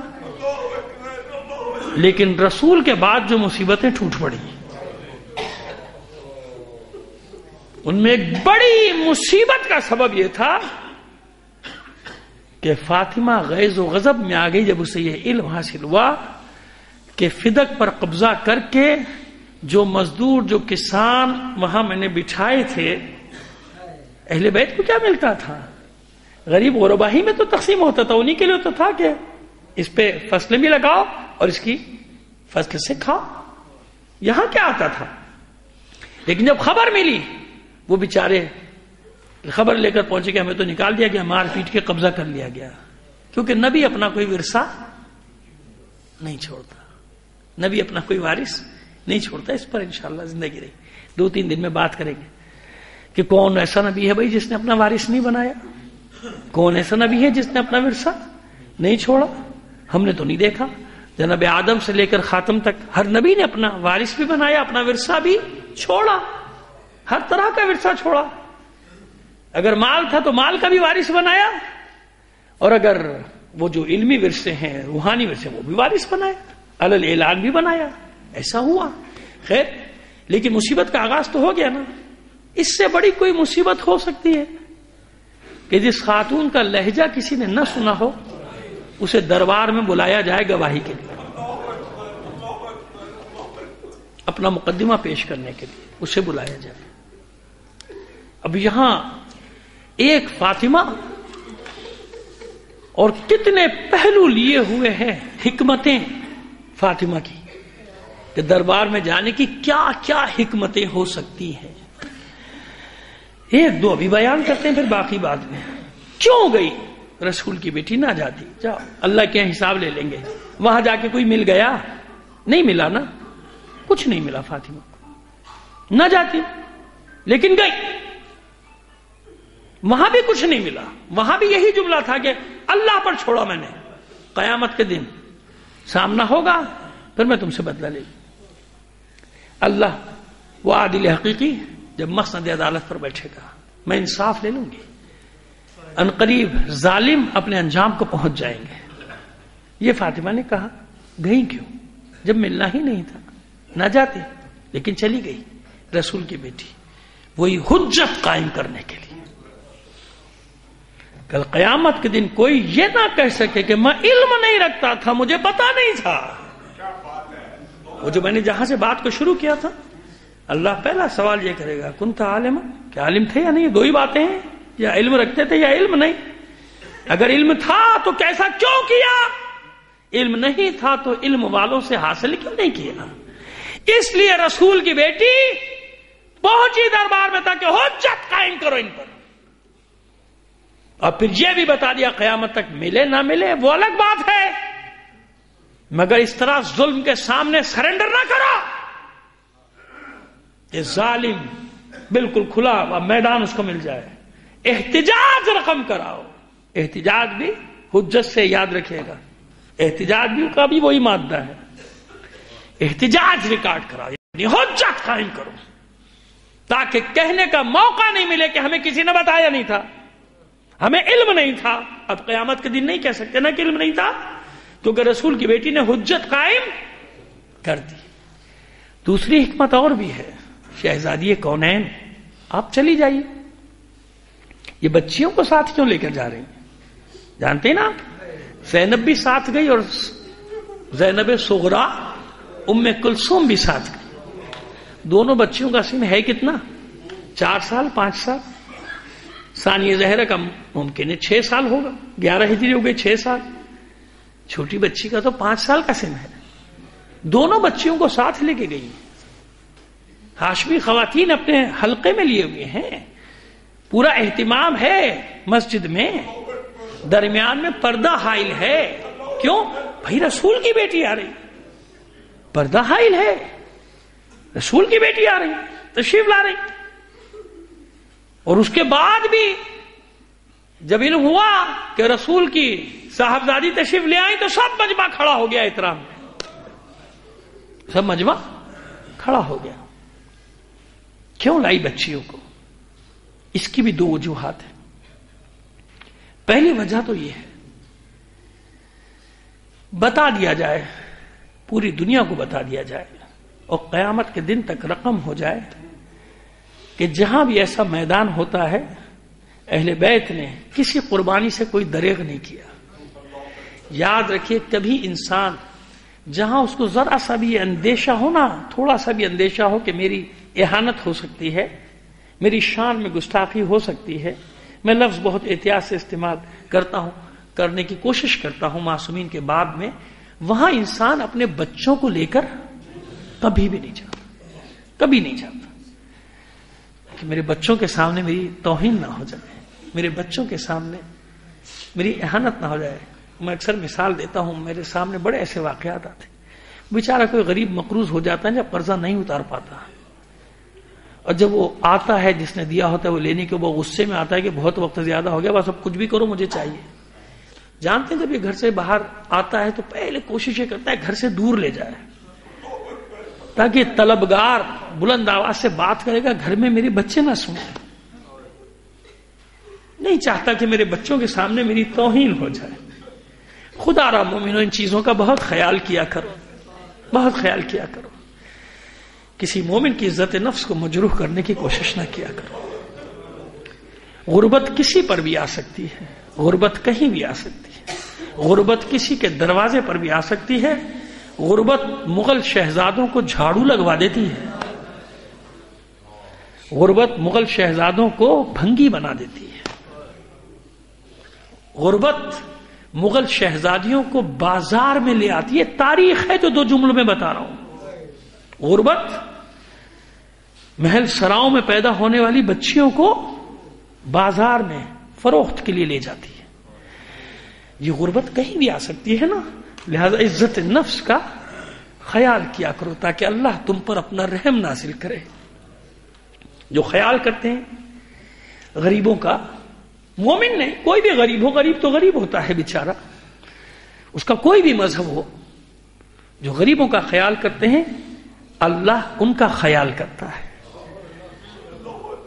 لیکن رسول کے بعد جو مصیبتیں ٹوٹ پڑی، ان میں ایک بڑی مصیبت کا سبب یہ تھا کہ فاطمہ غیظ و غضب میں آ گئی جب اسے یہ علم حاصل ہوا کہ فدق پر قبضہ کر کے جو مزدور، جو کسان وہاں میں نے بٹھائے تھے، اہل بیت کو کیا ملتا تھا؟ غریب غربا ہی میں تو تقسیم ہوتا تھا، انہی کے لیے تو تھا کہ اس پہ فصلیں بھی لگاؤ اور اس کی فصل سے کھاؤ. یہاں کیا آتا تھا؟ لیکن جب خبر ملی، وہ بیچارے خبر لے کر پہنچے کہ ہمیں تو نکال دیا گیا، مار پیٹ کے قبضہ کر لیا گیا. کیونکہ نبی اپنا کوئی ورثہ نہیں چھوڑتا، نبی اپنا کوئی وارث نہیں چھوڑتا. اس پر انشاءاللہ زندگی رہی 2-3 دن میں بات کریں گے کہ کون ایسا نبی ہے بھائی جس نے اپنا وارث نہیں بنایا، کون ایسا نبی ہے جس نے اپنا ورثہ نہیں چھوڑا. ہم نے تو نہیں دیکھا. جناب آدم سے لے کر خاتم تک ہر نبی نے اپنا وارث بھی بنایا، اپنا ورثہ بھی چھوڑا، ہر طرح کا ورثہ چھوڑا. اگر مال تھا تو مال کا بھی وارث بنایا، اور اگر وہ جو علمی ورثے ہیں، روحانی ورثے، وہ بھی وارث بنایا، علل اعلان بھی بنایا. ایسا ہوا. خیر، لیکن مصیبت کا آغاز تو ہو گیا نا. اس سے بڑی کوئی مصیبت ہو سکتی ہے کہ جس خاتون کا لہجہ کسی نے نہ سنا ہو، اسے دربار میں بلایا جائے گواہی کے لیے، اپنا مقدمہ پیش کرنے کے لیے اسے بلایا جائے. اب یہاں ایک فاطمہ اور کتنے پہلو لیے ہوئے ہیں حکمتیں فاطمہ کی، کہ دربار میں جانے کی کیا کیا حکمتیں ہو سکتی ہیں. ایک دو ابھی بیان کرتے ہیں، پھر باقی بعد میں. کیوں گئی رسول کی بیٹی؟ نہ جاتی، جاؤ اللہ کے حساب لے لیں گے. وہاں جا کے کوئی مل گیا؟ نہیں ملا نا، کچھ نہیں ملا فاطمہ کو. نہ جاتی، لیکن گئی. وہاں بھی کچھ نہیں ملا، وہاں بھی یہی جملہ تھا کہ اللہ پر چھوڑا میں نے، قیامت کے دن سامنا ہوگا پھر میں تم سے بدلہ لے لوں. اللہ وہ عادل حقیقی جب مسند عدالت پر بیٹھے گا، میں انصاف لے لوں گی. عنقریب ظالم اپنے انجام کو پہنچ جائیں گے. یہ فاطمہ نے کہا. گئی کیوں جب ملنا ہی نہیں تھا؟ نہ جاتی، لیکن چلی گئی. رسول کی بیٹی وہی حجت قائم کرنے کے لیے. کل قیامت کے دن کوئی یہ نہ کہہ سکے کہ میں علم نہیں رکھتا تھا، مجھے پتا نہیں تھا. وہ جو میں نے جہاں سے بات کو شروع کیا تھا، اللہ پہلا سوال یہ کرے گا کنت عالما، کیا عالم تھے یا نہیں؟ دو ہی باتیں ہیں، یا علم رکھتے تھے یا علم نہیں. اگر علم تھا تو کیسا کیوں کیا؟ علم نہیں تھا تو علم والوں سے حاصل کیوں نہیں کیا؟ اس لیے رسول کی بیٹی پہنچی دربار میں تھا کہ حجت قائم کرو ان پر. اور پھر یہ بھی بتا دیا قیامت تک ملے نہ ملے وہ الگ بات ہے، مگر اس طرح ظلم کے سامنے سرنڈر نہ کرو کہ ظالم بالکل کھلا میدان اس کو مل جائے. احتجاج رقم کراؤ. احتجاج بھی حجت سے، یاد رکھیے گا، احتجاج بھی کا بھی وہی مادہ ہے. احتجاج ریکارڈ کراؤ، یعنی حجت قائم کرو، تاکہ کہنے کا موقع نہیں ملے کہ ہمیں کسی نے بتایا نہیں تھا، ہمیں علم نہیں تھا. اب قیامت کے دن نہیں کہہ سکتے نا کہ علم نہیں تھا، کیونکہ رسول کی بیٹی نے حجت قائم کر دی. دوسری حکمت اور بھی ہے. شہزادی کونین، آپ چلی جائیے. یہ بچیوں کو ساتھ کیوں لے کر جا رہے ہیں؟ جانتے ہیں نا آپ، زینب بھی ساتھ گئی اور زینب صغرا ام کلثوم بھی ساتھ گئی. دونوں بچیوں کا سن ہے کتنا؟ 4 سال 5 سال. ثانیہ زہرا کا ممکن ہے 6 سال ہوگا، 11 ہجری ہو گئی 6 سال. چھوٹی بچی کا تو 5 سال کا سن ہے. دونوں بچیوں کو ساتھ لے کے گئی. ہاشمی خواتین اپنے حلقے میں لیے ہوئے ہیں، پورا اہتمام ہے مسجد میں، درمیان میں پردہ حائل ہے. کیوں؟ بھائی رسول کی بیٹی آ رہی، پردہ حائل ہے، رسول کی بیٹی آ رہی، تشریف لا رہی. اور اس کے بعد بھی جب علم ہوا کہ رسول کی صاحبزادی تشریف لے آئی تو سب مجمع کھڑا ہو گیا احترام میں، سب مجمع کھڑا ہو گیا. کیوں لائی بچیوں کو؟ اس کی بھی دو وجوہات ہیں. پہلی وجہ تو یہ ہے بتا دیا جائے، پوری دنیا کو بتا دیا جائے اور قیامت کے دن تک رقم ہو جائے کہ جہاں بھی ایسا میدان ہوتا ہے اہل بیت نے کسی قربانی سے کوئی دریغ نہیں کیا. یاد رکھیے کبھی انسان جہاں اس کو ذرا سا بھی اندیشہ ہو نا، تھوڑا سا بھی اندیشہ ہو کہ میری اہانت ہو سکتی ہے، میری شان میں گستاخی ہو سکتی ہے، میں لفظ بہت احتیاط سے استعمال کرتا ہوں، کرنے کی کوشش کرتا ہوں معصومین کے باب میں، وہاں انسان اپنے بچوں کو لے کر کبھی بھی نہیں جاتا، کبھی نہیں جاتا کہ میرے بچوں کے سامنے میری توہین نہ ہو جائے، میرے بچوں کے سامنے میری اہانت نہ ہو جائے. میں اکثر مثال دیتا ہوں، میرے سامنے بڑے ایسے واقعات آتے ہیں، بیچارہ کوئی غریب مقروض ہو جاتا ہے جب قرضہ نہیں اتار پاتا، اور جب وہ آتا ہے جس نے دیا ہوتا ہے وہ لینے کے وہ غصے میں آتا ہے کہ بہت وقت زیادہ ہو گیا، بس اب کچھ بھی کرو مجھے چاہیے. جانتے ہیں جب یہ گھر سے باہر آتا ہے تو پہلے کوشش یہ کرتا ہے گھر سے دور لے جائے تاکہ طلبگار بلند آواز سے بات کرے گا، گھر میں میرے بچے نہ سنیں. نہیں چاہتا کہ میرے بچوں کے سامنے میری توہین ہو جائے. خدا را مومنو ان چیزوں کا بہت خیال کیا کرو، بہت خیال کیا کرو. کسی مومن کی عزت نفس کو مجروح کرنے کی کوشش نہ کیا کرو. غربت کسی پر بھی آ سکتی ہے، غربت کہیں بھی آ سکتی ہے، غربت کسی کے دروازے پر بھی آ سکتی ہے. غربت مغل شہزادوں کو جھاڑو لگوا دیتی ہے، غربت مغل شہزادوں کو بھنگی بنا دیتی ہے، غربت مغل شہزادیوں کو بازار میں لے آتی ہے. تاریخ ہے جو دو جملوں میں بتا رہا ہوں. غربت محل سراؤں میں پیدا ہونے والی بچیوں کو بازار میں فروخت کے لیے لے جاتی ہے. یہ غربت کہیں بھی آ سکتی ہے نا، لہذا عزت نفس کا خیال کیا کرو تاکہ اللہ تم پر اپنا رحم نازل کرے. جو خیال کرتے ہیں غریبوں کا، مومن نہیں کوئی بھی غریب ہو، غریب تو غریب ہوتا ہے بیچارہ، اس کا کوئی بھی مذہب ہو، جو غریبوں کا خیال کرتے ہیں اللہ ان کا خیال کرتا ہے.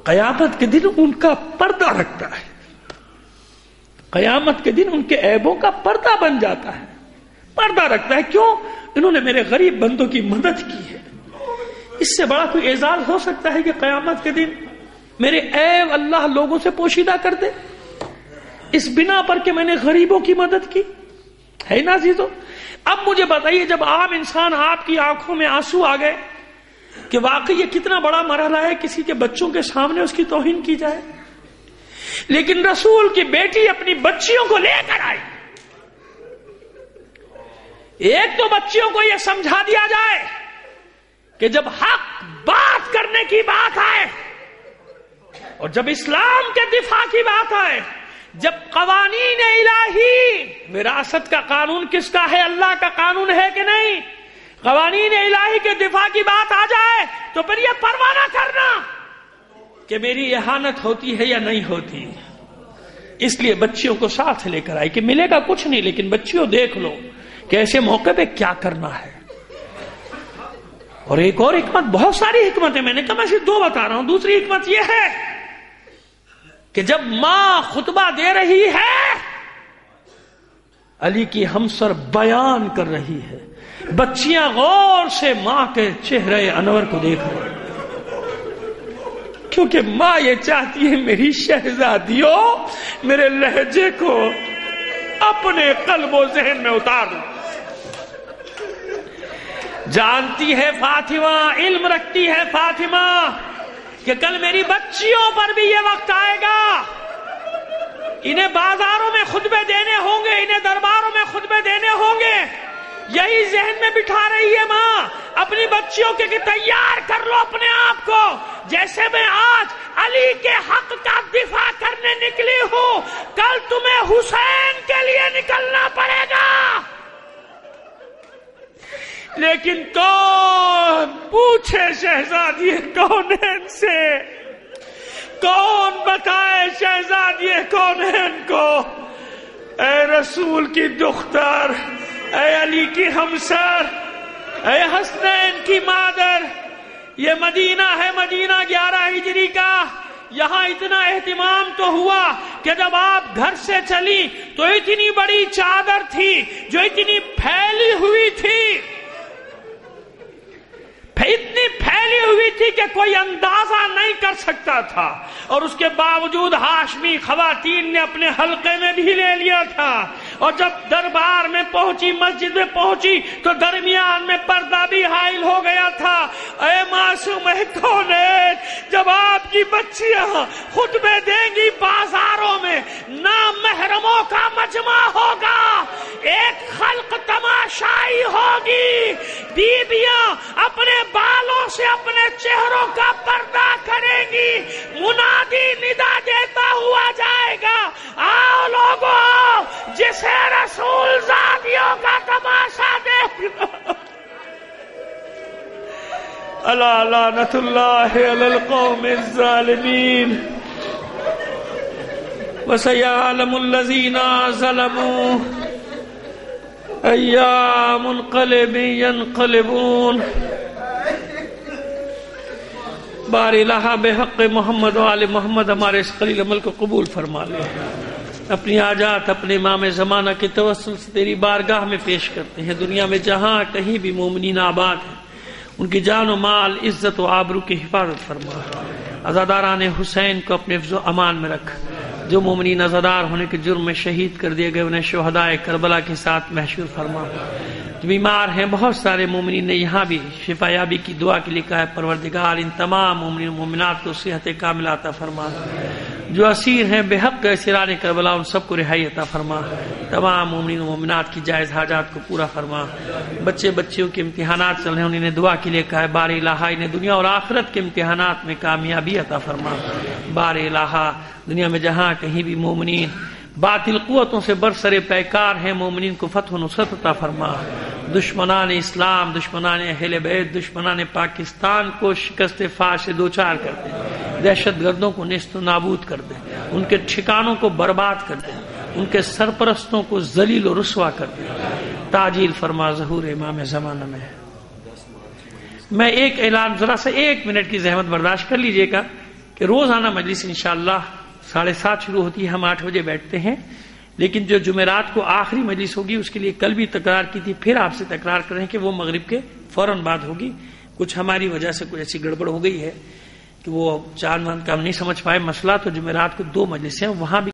قیامت کے دن ان کا پردہ رکھتا ہے، قیامت کے دن ان کے عیبوں کا پردہ بن جاتا ہے، پردہ رکھتا ہے. کیوں؟ انہوں نے میرے غریب بندوں کی مدد کی ہے. اس سے بڑا کوئی اعزاز ہو سکتا ہے کہ قیامت کے دن میرے عیب اللہ لوگوں سے پوشیدہ کر دے اس بنا پر کہ میں نے غریبوں کی مدد کی ہے نا عزیزو. اب مجھے بتائیے جب عام انسان آپ کی آنکھوں میں آنسو آ گئے کہ واقعی یہ کتنا بڑا مرحلہ ہے کسی کے بچوں کے سامنے اس کی توہین کی جائے، لیکن رسول کی بیٹی اپنی بچیوں کو لے کر آئی. ایک تو بچیوں کو یہ سمجھا دیا جائے کہ جب حق بات کرنے کی بات آئے اور جب اسلام کے دفاع کی بات آئے، جب قوانین الہی، وراثت کا قانون کس کا ہے؟ اللہ کا قانون ہے کہ نہیں؟ قوانین الہی کے دفاع کی بات آ جائے تو پھر یہ پرواہ نہ کرنا کہ میری اہانت ہوتی ہے یا نہیں ہوتی. اس لیے بچیوں کو ساتھ لے کر آئی کہ ملے گا کچھ نہیں، لیکن بچیوں دیکھ لو کہ ایسے موقع پہ کیا کرنا ہے. اور ایک اور حکمت، بہت ساری حکمت ہے، میں نے کہا میں صرف دو بتا رہا ہوں. دوسری حکمت یہ ہے کہ جب ماں خطبہ دے رہی ہے، علی کی ہمسر بیان کر رہی ہے، بچیاں غور سے ماں کے چہرے انور کو دیکھ رہی ہیں، کیونکہ ماں یہ چاہتی ہے میری شہزادیوں میرے لہجے کو اپنے قلب و ذہن میں اتار دو. جانتی ہے فاطمہ، علم رکھتی ہے فاطمہ کہ کل میری بچیوں پر بھی یہ وقت آئے گا، انہیں بازاروں میں خطبے دینے ہوں گے، انہیں درباروں میں خطبے دینے ہوں گے، یہی ذہن میں بٹھا رہی ہے ماں اپنی بچیوں کے کہ تیار کر لو اپنے آپ کو، جیسے میں آج علی کے حق کا دفاع کرنے نکلی ہوں، کل تمہیں حسین کے لیے نکلنا پڑے گا۔ لیکن کون پوچھے شہزادی کونین سے، کون بتائے شہزادی کونین کو، اے رسول کی دختر، اے علی کی ہمسر، اے حسنین کی مادر، یہ مدینہ ہے، مدینہ 11 ہجری کا، یہاں اتنا اہتمام تو ہوا کہ جب آپ گھر سے چلی تو اتنی بڑی چادر تھی جو اتنی پھیلی ہوئی تھی، اتنی پھیلی ہوئی تھی کہ کوئی اندازہ نہیں کر سکتا تھا، اور اس کے باوجود ہاشمی خواتین نے اپنے حلقے میں بھی لے لیا تھا، اور جب دربار میں پہنچی، مسجد میں پہنچی تو درمیان میں پردہ بھی حائل ہو گیا تھا۔ اے معصوم کونین، جب آپ کی بچیاں خطبے دیں گی بازاروں میں، نامحرموں کا مجمع ہوگا، ایک خلق تماشائی ہوگی، بیویاں اپنے بالوں سے اپنے چہروں کا پردہ کریں گی، منادی ندا دیتا ہوا جائے گا، آؤ لوگو آؤ، جسے رسول زادیوں کا تماشا دیکھنا۔ الا لعنت اللہ علی القوم الظالمین وسيعلم الذين ظلموا أي منقلب ينقلبون۔ بار الہ بحق محمد و آل محمد ہمارے اس قلیل عمل کو قبول فرما لے، اپنی حاجات اپنے امام زمانہ کے توسل سے تیری بارگاہ میں پیش کرتے ہیں۔ دنیا میں جہاں کہیں بھی مومنین آباد ہیں، ان کی جان و مال، عزت و آبرو کی حفاظت فرما، عزاداران حسین کو اپنے حفظ و امان میں رکھ، جو مومنین عزادار ہونے کے جرم میں شہید کر دیے گئے انہیں شہدائے کربلا کے ساتھ محشور فرما۔ بیمار ہیں بہت سارے مومنین نے یہاں بھی شفا یابی کی دعا کے لیے کہا ہے، پروردگار ان تمام مومنین و مومنات کو صحت کاملہ عطا فرما، جو اسیر ہیں بے حق اسیران کربلا ان سب کو رہائی عطا فرما، تمام مومنین و مومنات کی جائز حاجات کو پورا فرما۔ بچے بچیوں کے امتحانات چل رہے ہیں، انہوں نے دعا کے لیے کہا ہے، بار الہ انہیں دنیا اور آخرت کے امتحانات میں کامیابی عطا فرما۔ بار الہ دنیا میں جہاں کہیں بھی مومنین باطل قوتوں سے برسر پیکار ہیں، مومنین کو فتح و نصرت عطا فرما، دشمنان اسلام، دشمنان اہل بیت، دشمنان پاکستان کو شکست فاش سے دوچار کر دے، دہشت گردوں کو نیست و نابود کر دے، ان کے ٹھکانوں کو برباد کر دے، ان کے سرپرستوں کو ذلیل و رسوا کر دے، تعجیل فرما ظہور امام زمانہ میں۔ میں ایک اعلان، ذرا سا 1 منٹ کی زحمت برداشت کر لیجئے گا کہ روزانہ مجلس انشاءاللہ 7:30 شروع ہوتی ہے، ہم 8 بجے بیٹھتے ہیں، لیکن جو جمعرات کو آخری مجلس ہوگی اس کے لیے کل بھی تکرار کی تھی، پھر آپ سے تکرار کریں کہ وہ مغرب کے فوراً بعد ہوگی۔ کچھ ہماری وجہ سے کوئی ایسی گڑبڑ ہو گئی ہے کہ وہ چاند واند کا ہم نہیں سمجھ پائے مسئلہ، تو جمعرات کو 2 مجلس ہیں، وہاں بھی